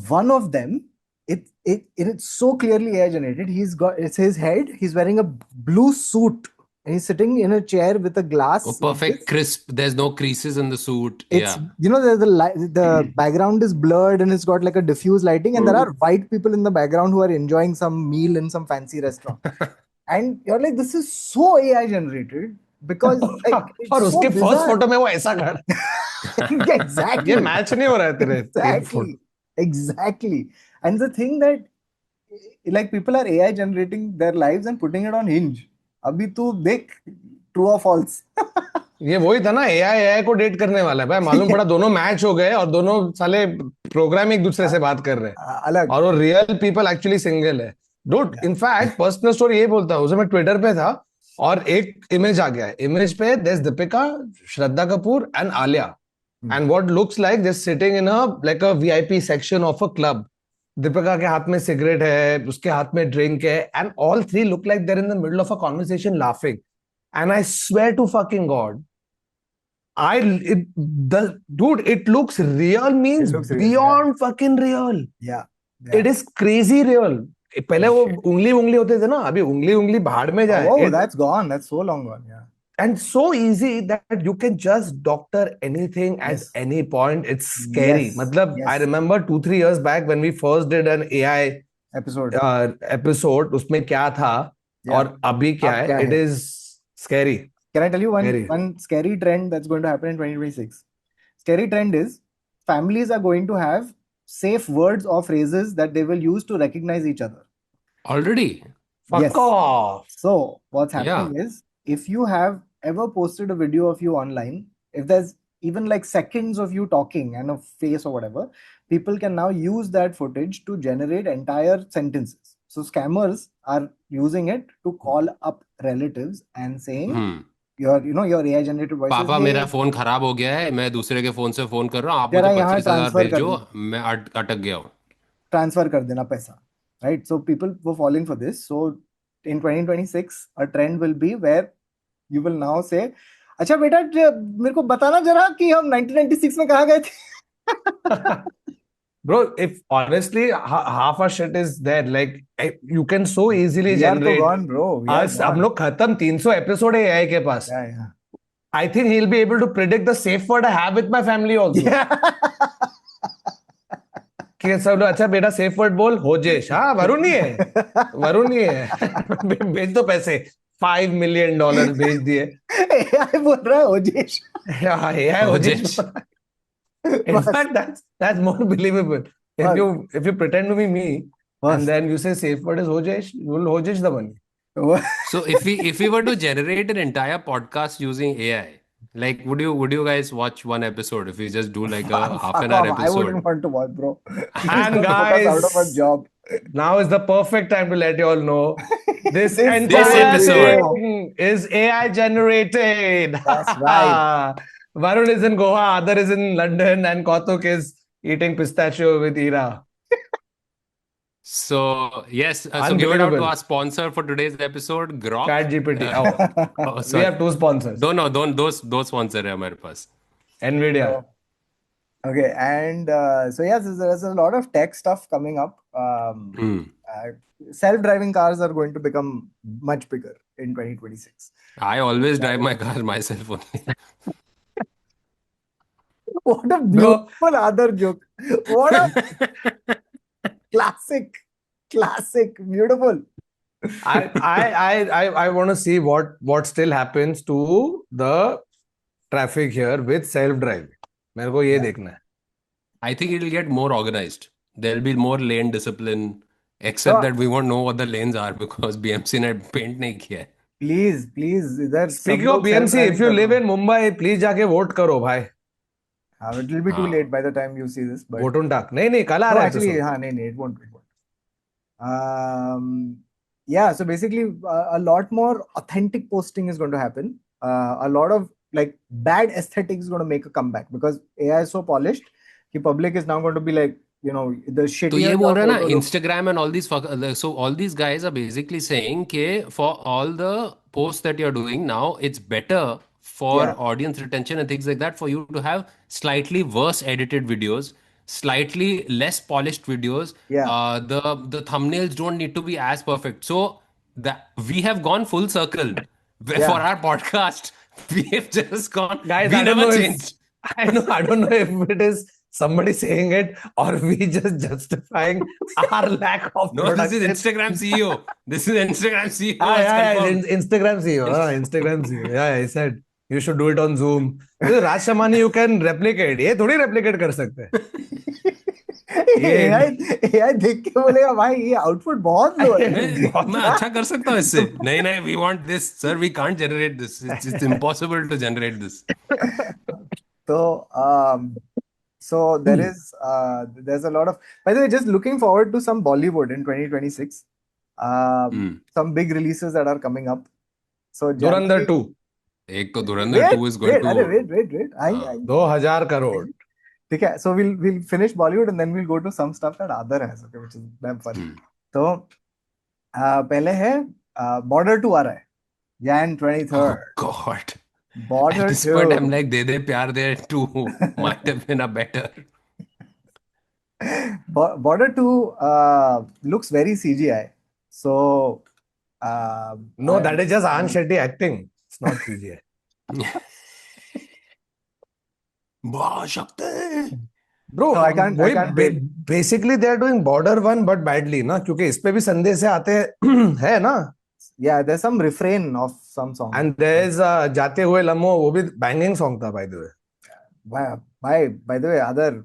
One of them, it's so clearly AI generated. It's his head, he's wearing a blue suit, and he's sitting in a chair with a glass Oh, like this. perfect, crisp. There's no creases in the suit. It's Yeah. the background is blurred and it's got like a diffuse lighting, and there are white people in the background who are enjoying some meal in some fancy restaurant. And you're like, this is so AI generated because like और it's so उसके first bizarre. Photo में वो ऐसा कर Exactly. ये match नहीं हो रहा है तेरे तीन photo Exactly. And the thing that like people are AI generating their lives and putting it on Hinge. अभी तू देख true or false. ये वही था ना एआई को डेट करने वाला है भाई मालूम पड़ा दोनों मैच हो गए और दोनों साले प्रोग्राम एक दूसरे से बात कर रहे हैं अलग और वो रियल पीपल एक्चुअली सिंगल है डूड इनफैक्ट पर्सनल स्टोरी ये बोलता हूँ उसे मैं ट्विटर पे था और एक इमेज आ गया इमेज पे there Deepika Shraddha Kapoor and Alia and what looks like just sitting in a like a VIP section of a club Deepika के हाथ में सिगरेट है उसके हाथ में ड्रिंक है and all three look like there in the middle of a conversation laughing and I swear to fucking God, it looks real means It looks real, beyond fucking real. yeah. It is crazy real. पहले वो Shit. उंगली उंगली होते थे ना अभी उंगली उंगली भाड़ में जाए Oh, that's gone. That's so long gone. Yeah. and so easy that you can just doctor anything at Yes. any point. It's scary. Yes. मतलब Yes. I remember 2-3 years back when we first did an AI Episode. episode उसमें क्या था Yeah. और अभी क्या अब है क्या it है? is scary. Can I tell you Scary. one scary trend that's going to happen in 2026? Scary trend is families are going to have safe words or phrases that they will use to recognize each other. Already? Fuck Yes. off. So what's Yeah. happening is if you have ever posted a video of you online, if there's even like seconds of you talking and a face or whatever, people can now use that footage to generate entire sentences. So scammers are using it to call up relatives and saying hmm your AI generated voices, पापा मेरा hey, phone खराब हो गया है, मैं दूसरे के phone से फोन कर रहा हूँ, आप मुझे जरा यहाँ 25,000 ट्रांसफर कर भेजो, दे, मैं अटक गया हूँ. ट्रांसफर कर देना पैसा, right? So people were falling for this. So in 2026 a trend will be where you will now say, अच्छा बेटा मेरे को बताना जरा कि हम 1996 में कहाँ गए थे. Bro, if honestly half our shit is there, like you can so easily We are तो generate. gone, bro. We are आज हम gone. लोग खत्म, 300 एपिसोड है एआई के पास. Yeah. I think he'll be able to predict the safe word I have with my family also. Yeah. कि सब लोग, अच्छा बेटा सेफ वर्ड बोल, होजेश. हाँ, वरुण ही है, वरुण ही है. भेज दो पैसे, $5 million भेज दिए. AI बोल रहा है ओजेश. हाँ, AI होजेश. ओजेश. In fact, that's more believable. If you pretend to be me and then you say safe word is hojesh, you will hojesh the money. So if we were to generate an entire podcast using AI, like would you guys watch one episode if we just do like a half Fuck an hour off. I wouldn't episode? want to watch, bro. Please And don't put us out of a guys, job. now is the perfect time to let you all know this This entire episode. thing is AI generated. That's right. Varun is in Goa, Adar is in London, and Kautuk is eating pistachio with Ira. So yes, so give it out to Unbelievable. our sponsor for today's episode, Grok. ChatGPT. Oh, We sorry. have two sponsors. दोनों दो sponsor है हमारे पास. Nvidia. Okay, and so yes, there's a lot of tech stuff coming up. Self-driving cars are going to become much bigger in 2026. I always drive my car myself only. What a Bro, beautiful other joke. What a classic, beautiful. I want to see what still happens to the traffic here with self-driving. मेरे को ये Yeah. देखना है. I think it'll get more organized. There'll be more lane discipline, except So, that we won't know what the lanes are because BMC ने paint नहीं किया है. please, इधर सब Speaking of लोग BMC, self-driving if you कर live low. in Mumbai, please जाके vote करो भाई. It will be too हाँ. late by the time you see this, but what talk. नहीं कल आ no, रहा है actually, episode. it won't. Yeah, so basically, a lot more authentic posting is going to happen. A lot of like bad aesthetics is going to make a comeback because AI is so polished. The public is now going to be like, the तो shittier ये your बोल रहा है ना, photo looks. Instagram and all these so all these guys are basically saying कि for all the posts that you're doing now, it's better for Yeah. audience retention and things like that for you to have slightly worse edited videos, slightly less polished videos. Yeah. The thumbnails don't need to be as perfect. So that we have gone full circle. For Yeah. our podcast, we have just gone. Guys, We I don't never know changed. I don't know if it is somebody saying it or we just justifying our lack of No, this is production. Instagram CEO. This is Instagram CEO. Ah, has yeah, confirmed. Instagram CEO. Instagram CEO. Yeah, I said you should do it on Zoom. Raj Shamani, you can replicate. ये थोड़ी replicate कर सकते हैं. AI देख के बोलेगा भाई ये आउटपुट बहुत लो है. मैं अच्छा कर सकता हूँ इससे. नहीं, we want this, sir. We can't generate this. It's impossible to generate this. So there is there's a lot of, by the way, just looking forward to some Bollywood in 2026. Some big releases that are coming up. So Dhurandhar 2. एक तो धुरंधर 2 is going to. Wait. 2,000 crore. ठीक है, so we'll finish Bollywood and then we'll go to some stuff that other has, okay, which is damn fun. तो पहले है Border 2 आ रहा है Jan 23rd. Oh God. Border At this 2. point, I'm like, they Pyaar De 2 might have been a better. Border 2 looks very CGI. So No, that is just Anand Shetty acting. It's not CGI. Bro, No, I can't wait. Basically they are doing Border 1 but badly ना, क्योंकि इस पे भी संदेश आते है ना. Yeah, there's some refrain of some song. And there's जाते हुए लम्हो, वो भी banging song था by the way. By the way, other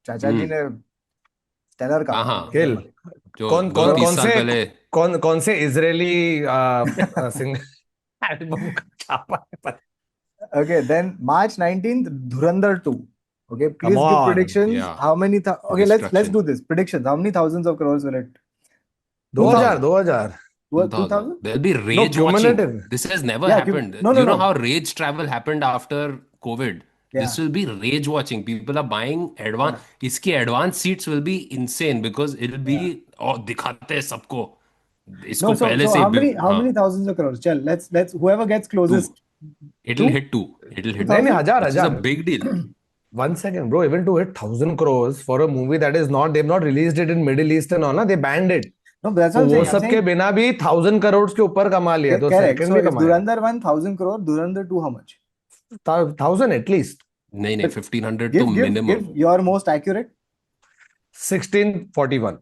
चाचा जी ने stellar काम हाँ. Kill. जो कौन 30 साल पहले. कौन से इजरायली सिंगर एल्बम का छापा है. Okay, then March 19th, Dhurandhar 2. Okay, please Come give on. predictions. Yeah. How many? Okay, let's Destruction. do this. Predictions. How many thousands of crores will it? 2000, 2000. 2000. 2000? There'll be No, rage watching. cumulative. This has never Yeah, happened. no, You know no. how rage travel happened after COVID? Yeah. This will be rage watching. People are buying advance. Yeah. इसकी advance seats will be insane because it'll be दिखाते हैं सबको. इसको No, so पहले so से how many thousands of crores? Chal, let's whoever gets closest. two. It'll Two? hit two. It'll hit नहीं, two. नहीं, हजार, Which is a हजार. big deal. 1 second, bro. Even to hit 1,000 crores for a movie that is not, they've not released it in Middle East and all, na, they banned it. No, but that's तो what I'm वो saying. I'm सब के saying बिना भी 1,000 करोड़ के ऊपर कमा लिया, तो correct. सेकंड So भी if कमाया. Dhurandhar 1,000 crore, Dhurandhar 2 how much? 1,000 at least. नहीं 1500 Give तो minimum. give your most accurate. 1641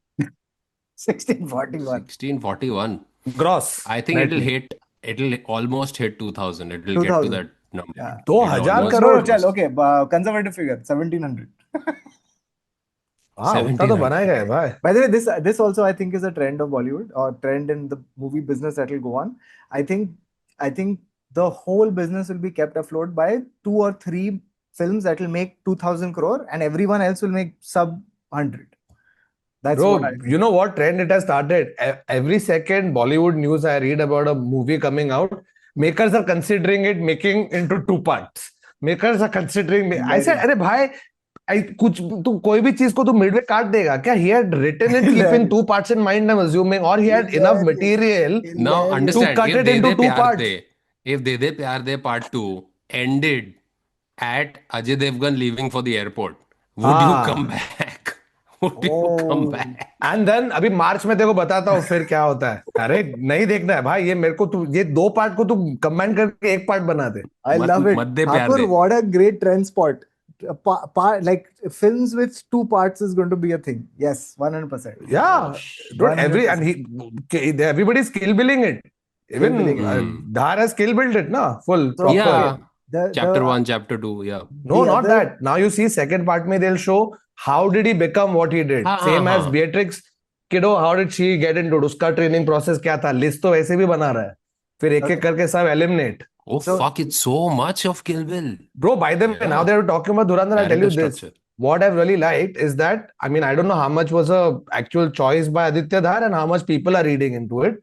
1641. 1641. gross. I think net. it'll almost hit 2000. It will get to 2000. that number. Yeah. दो It'll हजार almost crore. No, hit chal, 2000. okay. Conservative figure 1700. हाँ, उतना तो बनाएगा है भाई. By the way, this also I think is a trend of Bollywood or trend in the movie business that will go on. I think the whole business will be kept afloat by 2 or 3 films that will make 2,000 crore and everyone else will make sub 100. That's Bro, what I think. you know what trend it has started? Every second Bollywood news I read about a movie coming out, makers are considering it making into 2 parts. Makers are considering. I said, अरे भाई, कुछ तू कोई भी चीज को तू Midway काट देगा क्या? He had written it keeping 2 parts in mind, I'm assuming, or he had enough material Now understand, cut if it De into De 2 Pyar parts. De, if De De Pyar De Part 2 ended at Ajay Devgan leaving for the airport, would you come back? Would you come Oh. back? And then अभी March में तेरे को बताता हूँ फिर क्या होता है. अरे नहीं देखना है भाई, ये मेरे को तू ये 2 पार्ट को तू कंबाइन करके 1 पार्ट बना दे. I love it. मत दे प्यार Thakur, they. what a great trend spot. Like films with 2 parts is going to be a thing. Yes, 100%. Yeah, dude, 100%. everybody's skill building it. Even building Dhar has skill built it, na, full So, proper. Yeah. The- Chapter the- 1, Chapter 2, yeah. No, the not other- that. Now you see second part में they'll show how did he become what he did. हाँ, Same हाँ, as हाँ. Beatrix Kiddo, how did she get into it? उसका training process क्या था? List तो वैसे भी बना रहा है. फिर एक एक करके सब eliminate. Oh, So- fuck, it's so much of Kill Bill. Bro, by the way, Yeah. now they're talking about Dhurandhar. I'll tell you Character this. structure. What I've really liked is that, I mean, I don't know how much was a actual choice by Aditya Dhar and how much people are reading into it.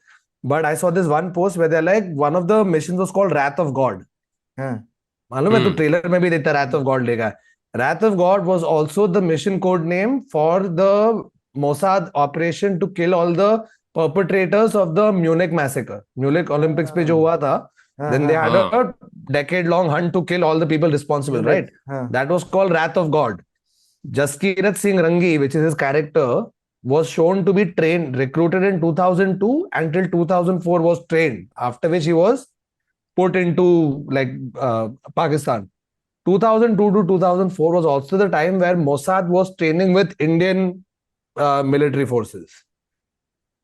But I saw this one post where they're like, one of the missions was called Wrath of God. हाँ. मालूम है तू trailer में भी देखता Wrath of God लेगा. Wrath of God was also the mission code name for the Mossad operation to kill all the perpetrators of the Munich massacre. Munich Olympics पे जो हुआ था, then they had a decade-long hunt to kill all the people responsible, right? हाँ. That was called Wrath of God. Jaskirat Singh Rangi, which is his character, was shown to be recruited in 2002 until 2004 was trained, after which he was put into Pakistan. 2002 to 2004 was also the time where Mossad was training with Indian military forces.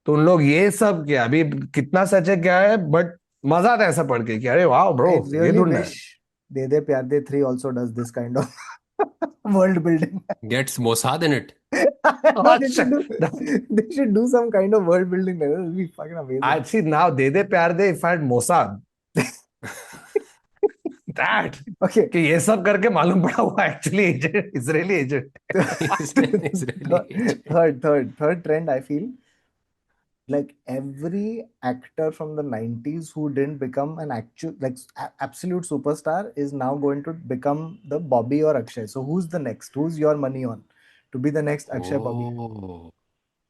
तो उन लोग ये सब किया. अभी कितना सच है क्या है, बट मजा आता है ऐसा पढ़ के कि अरे वाह ब्रो, I ये really ढूंढना है. wish De De Pyar De 3 also does this kind of world building. Gets Mossad in it. They should do some kind of world building. That would be fucking amazing. I see now De De Pyar De if I had Mossad. That Okay. कि ये सब करके मालूम पड़ा हुआ actually Israeli agent. Third trend, I feel like every actor from the 90s who didn't become an actual absolute superstar is now going to become the Bobby or Akshay. So who's the next? Who's your money on to be the next Akshay Bobby? Oh.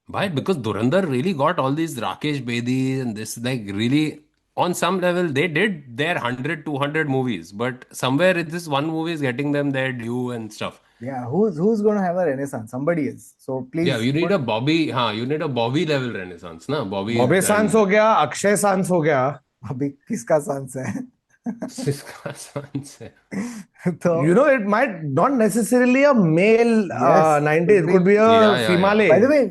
Why? Because Dhurandhar really got all these Rakesh Bedi and this, like, really, on some level, they did their 100, 200 movies, but somewhere this one movie is getting them their due and stuff. Yeah, who's going to have a renaissance? Somebody is. So please. Yeah, you need a Bobby, you need a Bobby level renaissance, na? Bobby सांस हो गया, अक्षय सांस हो गया. अभी किसका सांस है? किसका सांस है? तो You know, it might not necessarily a male Yes, 90s, it could be a Yeah. female. by the way,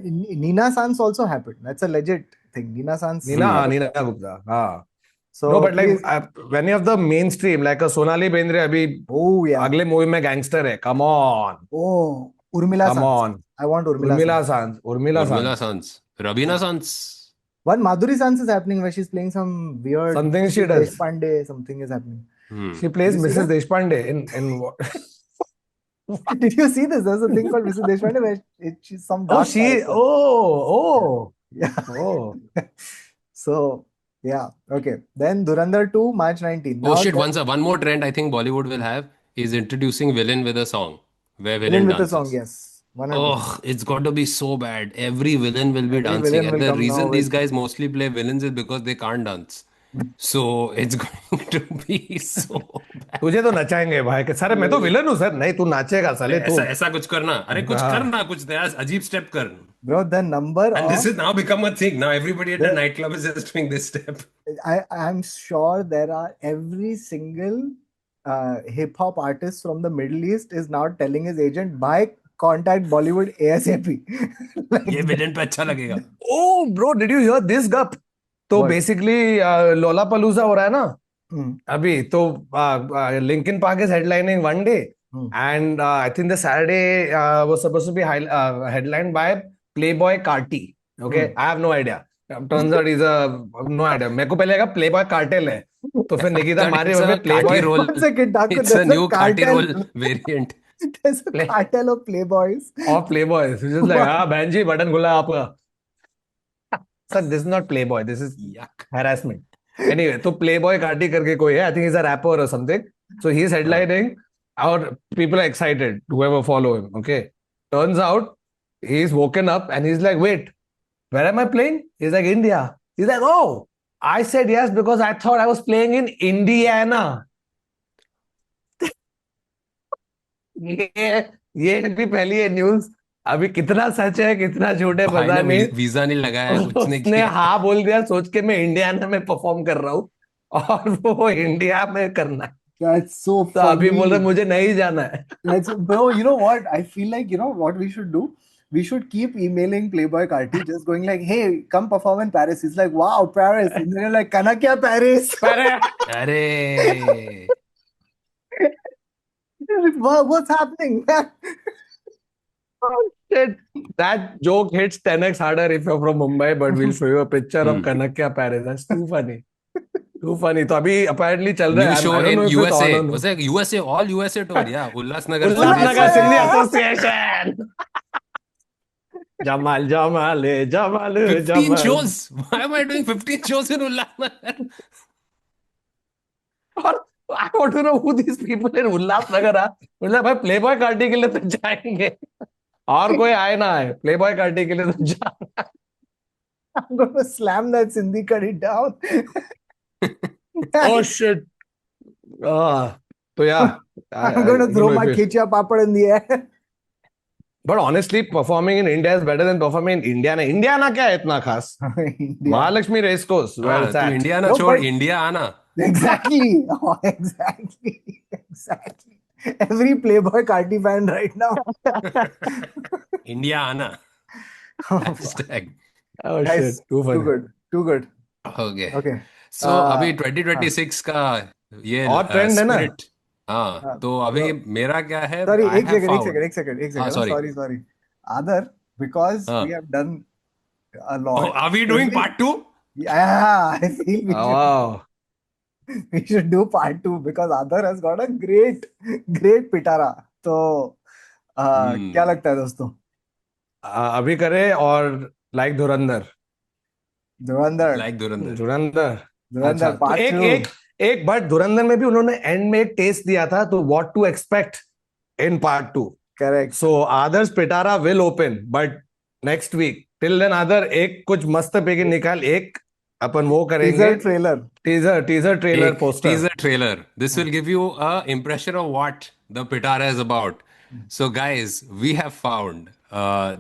Nina Sans also happened. That's a legit thing. Nina Sans. Nina Gupta. हाँ. So No, but like please- when you have the mainstream, like a Sonali Bendre अभी oh yeah. अगले movie में gangster है. Come on. Oh, Urmila Come Sans. on. I want Urmila Urmila Sans. Sans. Urmila Urmila Sans. Sans. Rabina Sans. One Madhuri Sans is happening where she's playing some weird Something she does. Deshpande, something is happening. She plays Did you see Mrs. that? Deshpande in what? Did you see this? There's a thing called Mrs. Deshpande where she's some Oh, dark she. character. Oh, Yeah. oh. So, yeah. Okay. Then Dhurandhar 2, March 19. Oh Now, shit, one more trend I think Bollywood will have is introducing villain with a song where villain villain with a song, dances. yes. 100%. Oh, it's got to be so bad. Every villain will be Every dancing. villain And will the come now reason these with. guys mostly play villains is because they can't dance. So it's going to be so bad. तुझे तो नचाएंगे भाई कि sir मैं तो villain हूँ sir नहीं तू नाचेगा अरे साले तू ऐसा ऐसा कुछ करना अरे कुछ हाँ करना कुछ नया अजीब स्टेप कर Bro, the number and this of. is now become a thing now everybody at the The, nightclub is just doing this step I'm sure there are every single hip hop artist from the Middle East is now telling his agent, buy contact Bollywood ASAP. Like ये that. Villain पे अच्छा लगेगा oh bro did you hear this gup तो What? Basically लोलापलूजा हो रहा है ना Hmm. अभी तो Linkin Park is headlining one day Hmm. and I think the Saturday was supposed to be headlined by Playboy Carti. Okay, I have no idea. Turns out he's a no idea. मेरे को पहले लगा Playboy Cartel है तो फिर Nikita that मारी it's वहाँ a पे Playboy Kati roll One second, Thakur, it's a there's new a Kati roll cartel. variant There's a Play- cartel of playboys. or Playboy. So just like Wow. हाँ बहन जी button खुला है आपका. Sir, this is not Playboy. This is yuck harassment. Anyway, तो Playboy Carti करके कोई है. I think he's a rapper or something. So he's headlining. Our people are excited. Whoever follow him. Okay. Turns out he's woken up and he's like, wait, where am I playing? He's like, India. He's like, oh, I said yes because I thought I was playing in Indiana. ये भी पहली है news अभी कितना सच है कितना झूठ है भाई पता ने नहीं वीजा नहीं लगाया कुछ नहीं उसने किया हाँ बोल दिया सोच के मैं इंडियाना में परफॉर्म कर रहा हूँ और वो इंडिया में करना है That's so तो अभी funny. बोल रहे मुझे नहीं जाना है Bro, you know what? I feel like, you know what we should do? We should keep emailing Playboy Carti, just going like, hey, come perform in Paris. He's like, wow, Paris. And then you're like, Kanakya Paris. अरे Wow, what's happening, man? Oh, shit. That joke hits 10x harder if you're from Mumbai, but we'll show you a picture of Kanakya Paris. That's too funny. Too funny. तो अभी apparently चल रहा new है. show I don't in know if it's on USA or not. was it USA all USA tour yeah Ulhasnagar Ulhasnagar Ulhasnagar. Sindhi Association. Jamal, Jamal, Jamal, 15 Jamal. shows why am I doing 15 shows in Ulhasnagar और I want to know who these people in Ulhasnagar are. मतलब भाई Playboy Carti के लिए तो जाएंगे और कोई आए ना आए प्लेबॉय कार्टी के लिए तो जाना I'm going to slam that Sindhi curry down. oh shit तो yeah I'm going to I throw don't know my if it- khichya papad in the air. but honestly performing in India is better than performing in India ना India ना क्या है इतना खास India. Mahalakshmi race course where it's तू at India ना No, छोड़ but- India आना Exactly. Oh, exactly. Exactly. Every Playboy Carti fan right now. India आना Oh, hashtag oh guys, shit too too funny good. Too good. okay Okay. so अभी 2026 का ये और trend है ना? spirit हाँ तो अभी मेरा क्या है Sorry, I एक have second, एक found second, एक second, एक second. sorry. Sorry. Other, because हाँ. we have done a oh, lot. are we doing part 2 Yeah, I feel we oh wow we should do part 2 because Other has got a great pitara. तो क्या लगता है दोस्तों? अभी करे और like धुरंधर धुरंधर like Dhurandhar धुरंधर धुरंधर अच्छा, तो part एक 2. एक बट धुरंधर में भी उन्होंने एंड में एक टेस्ट दिया था तो what to expect in part 2 Correct. So others पिटारा will open but next week till then आदर एक कुछ मस्त पैके निकाल एक अपन वो करेंगे Teaser trailer. टीजर ट्रेलर एक poster teaser trailer. This will give you a impression of what the Pitara is about. So, guys, we have found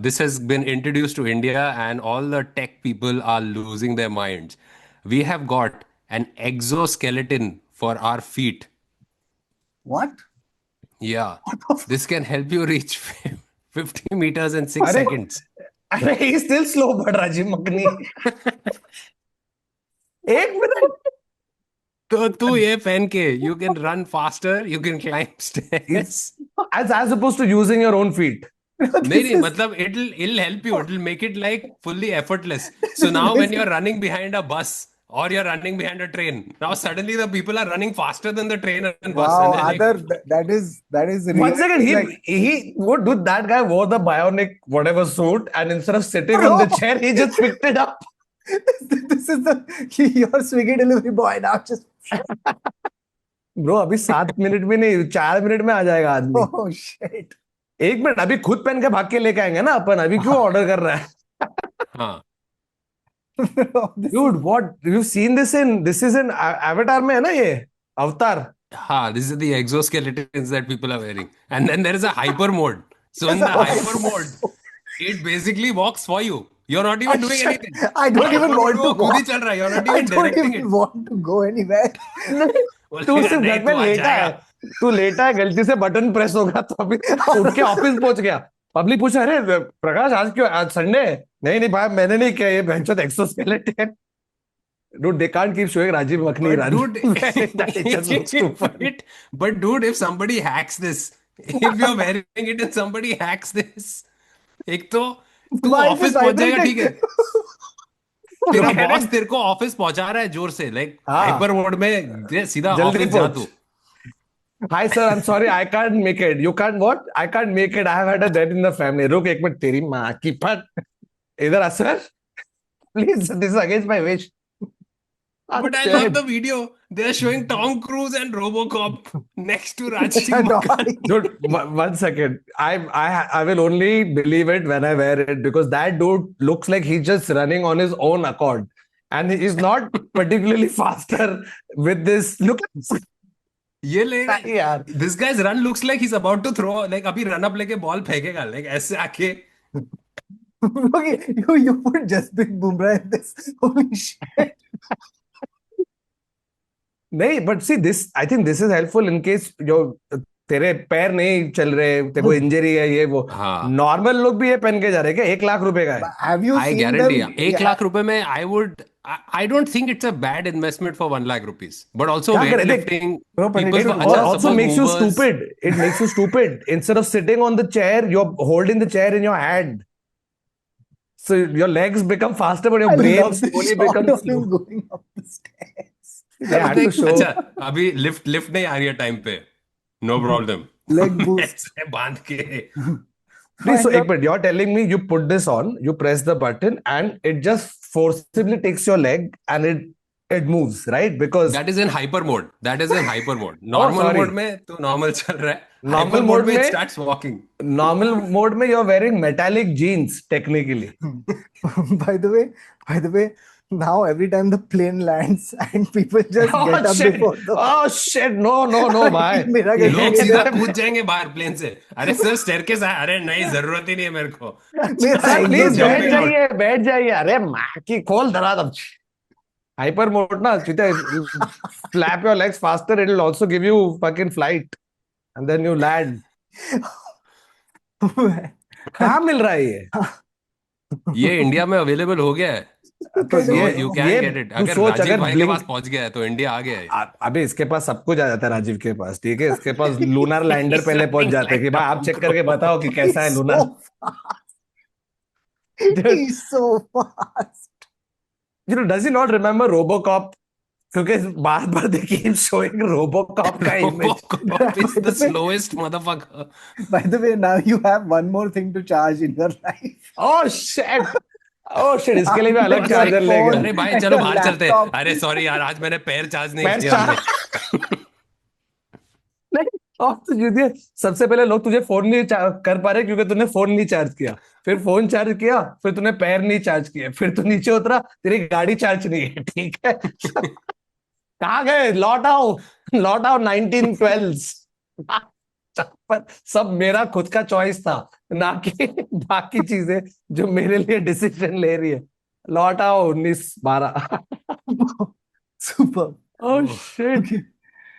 this has been introduced to India, and all the tech people are losing their minds. We have got an exoskeleton for our feet. What? Yeah, this can help you reach 50 meters in 6 अरे, seconds. अरे he still slow बढ़ रहा जी मकनी एक minute तो तू ये पहन के you can run faster, you can climb stairs. as opposed to using your own feet नहीं मतलब it'll help you, it'll make it like fully effortless. So now when you're running behind a bus or you're running behind a train. Now suddenly the people are running faster than the train and bus, Wow, and they're like, Other that is One really second, like, he what do that guy wore the bionic whatever suit, and instead of sitting on the Bro. chair, he just picked it up. this is the your Swiggy delivery boy now. Just bro अभी 7 minute में नहीं 4 minute में आ जाएगा आदमी. oh shit. 1 minute अभी खुद पहन के भाग के लेके आएंगे ना अपन. अभी क्यों ऑर्डर कर रहा है? हाँ, This Dude, is- what you've seen this is in Avatar में है ना ये अवतार. these are the exoskeletons that people are wearing, and then there is a hyper mode. So in the hyper mode, it basically walks for you. You're not even doing anything. I don't even Hyper want mode to वो खुद ही walk. चल रहा है. You're not I even don't directing even it. want to go anywhere. तू बोलेगा, सिर्फ नहीं, घर में तू आ लेटा है. जाएगा. तू लेटा है, गलती से बटन प्रेस होगा तो अभी उठ के ऑफिस पहुंच गया. पब्लिक पूछा, अरे प्रकाश आज क्यों, आज संडे? नहीं भाई मैंने नहीं किया ये भैंचोद exoskeleton. Dude, they can't keep showing Rajiv Makhni But run. dude, That it just looks too funny. but dude, if somebody hacks this, if you're wearing it and somebody hacks this, एक तो तू Why is office it पहुंच जाएगा, ठीक है. vibrating? तेरा Get boss it? तेरे को ऑफिस पहुंचा रहा है जोर से, लाइक हाँ. हाइपर मोड में दे, सीधा जल्दी ऑफिस जा पहुंच. तू. Hi sir, I'm sorry, I can't make it. You can't what? I can't make it. I have had a death in the family. रुक 1 मिनट, तेरी माँ की पट. इधर आ sir. Please, this is against my wish. But I love the video. They're showing Tom Cruise and RoboCop next to Rajiv No, Makhani. Dude, 1 second. I will only believe it when I wear it because that dude looks like he's just running on his own accord. And he is not particularly faster with this. Look ये ले यार. This guy's run looks like he's about to throw, like अभी run up लेके ball फेंकेगा, like ऐसे आके. okay, you put Jasprit Bumrah in this. Holy shit. नहीं, but see this, I think this is helpful in case जो तेरे पैर नहीं चल रहे, तेरे को इंजरी है ये वो. हाँ. नॉर्मल लोग भी ये पहन के जा रहे हैं क्या? 1 लाख रुपए का है. Have you I seen guarantee them? 1 lakh रुपए में I don't think it's a bad investment for 1 lakh rupees. But also क्या करे? देख, weightlifting, Bro, but people it को, will अच्छा, also suppose makes you movers- stupid. It makes you stupid. Instead of sitting on the chair, you're holding the chair in your hand. So your legs become faster, but your I brain love the slowly shot becomes of him slow. going up the stairs. They had to show. अच्छा, अभी lift नहीं आ रही है time पे. No problem. Leg boost. ऐसे बांध के. Please, so 1 minute, you're telling me you put this on, you press the button, and it just forcibly takes your leg and it moves, right? Because That is in hyper mode. That is in hyper mode. Normal sorry. mode में तो normal चल रहा है. Normal Hyper mode mode में it में- starts walking. normal mode में you're wearing metallic jeans technically. By the way, now every time the plane lands and people just Oh get up shit! before the Oh shit! No, भाई. मेरा लोग कैसे सीधा कूद जाएंगे बाहर प्लेन से. अरे सर स्टेयरकेस है. अरे नहीं, जरूरत ही नहीं है मेरे को. मेरा सर प्लीज एकदम बैठ jumping out. जाइए, बैठ जाइए. अरे माँ की खोल धरा तब. हाइपर मोड ना सीधे flap your legs faster. It will also give you fucking flight, and then you land. कहाँ मिल रहा है ये? ये इंडिया में अवेलेबल हो गया है. तो You can get it. तू अगर सोच, राजीव अगर भाई के blink- पास पहुंच गया है तो इंडिया आ गया है. अबे इसके पास सब कुछ आ जाता है राजीव के पास, ठीक है? इसके पास लूनर लैंडर पहले पहुंच जाते हैं कि भाई आप चेक करके बताओ कि कैसा है lunar. He's so fast. Does he not remember RoboCop? क्योंकि बार they keep showing RoboCop का image. RoboCop is the slowest motherfucker. By the way, now you have one more thing to charge in your life. Oh shit! Oh shit! इसके लिए भी अलग Your charger phone. लेगा. अरे भाई And चलो your बाहर चलते हैं. laptop. अरे सॉरी यार, आज मैंने पैर चार्ज नहीं पैर किया. चार्ज- नहीं, और तुझे सबसे पहले लोग तुझे फोन नहीं कर पा रहे क्योंकि तूने फोन नहीं चार्ज किया. फिर फोन चार्ज किया, फिर तूने पैर नहीं चार्ज किए, फिर तू नीचे उतरा, तेरी गाड़ी चार्ज नहीं है, ठीक है? कहाँ गए? लौट आओ 1912. पर सब मेरा खुद का चॉइस था, ना कि बाकी चीजें जो मेरे लिए डिसीजन ले रही है. लौट आओ 1912. Super. Oh shit.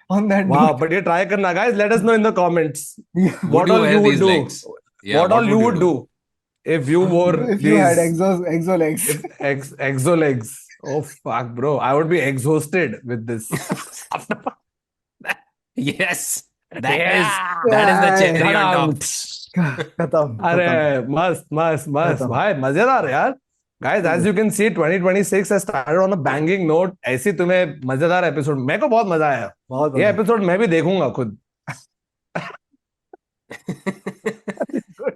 On that Wow, note, but you try करना, guys. Let us know in the comments yeah, what you all wear you would these do. legs? Yeah, What all you would do if you wore if you had these exo legs. exo legs. Oh fuck, bro! I would be exhausted with this. Yes, that Yeah. is the cherry on Dum. top. खत्म. अरे मस्त मस्त मस्त खत्म. भाई, मजेदार यार. Guys, as you can see, 2026 has started on a banging note. ऐसी तुम्हें मजेदार एपिसोड, मेरे को बहुत मजा आया. बहुत ये मजा एपिसोड मैं भी देखूंगा खुद.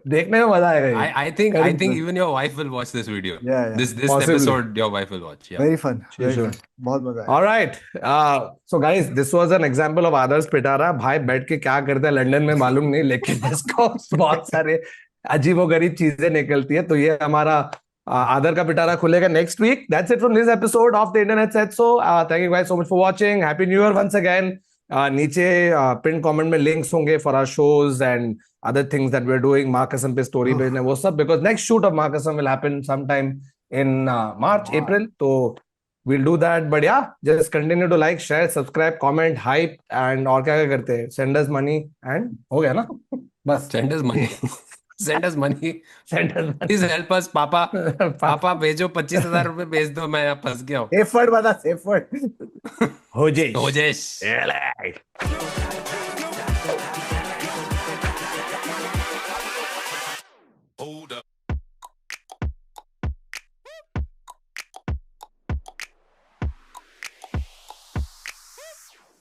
देखने में मजा आएगा ये. I think Correct. even your wife will watch this video. Yeah. This Possibly. episode your wife will watch. Yeah. Very fun. She Very should. fun. बहुत मजा आया. All right. So guys, this was an example of Adarsh Pitara. भाई बैठ के क्या करता है London में मालूम नहीं, लेकिन इसको बहुत सारे अजीबोगरीब चीजें निकलती है. तो ये हमारा आदर का पिटारा खुलेगा next week. That's it from this episode of the Internet Said So. Thank you guys so much for watching. Happy New Year once again. नीचे पिन कमेंट में लिंक्स होंगे for our shows and other things that we're doing. माँ कसम पे story भेजने वो सब, because next shoot of माँ कसम will happen sometime in March, April. तो we'll do that. But yeah, just continue to like, share, subscribe, comment, hype, and और क्या क्या करते हैं? Send us money and हो गया ना? बस Send us money. Send us money. send us money. Please help us, पापा. पापा भेजो 25,000 रुपए भेज दो, मैं यहाँ फंस गया हूँ. Safe word बता, safe word. हो जाए. ओजेश. Yeah, like.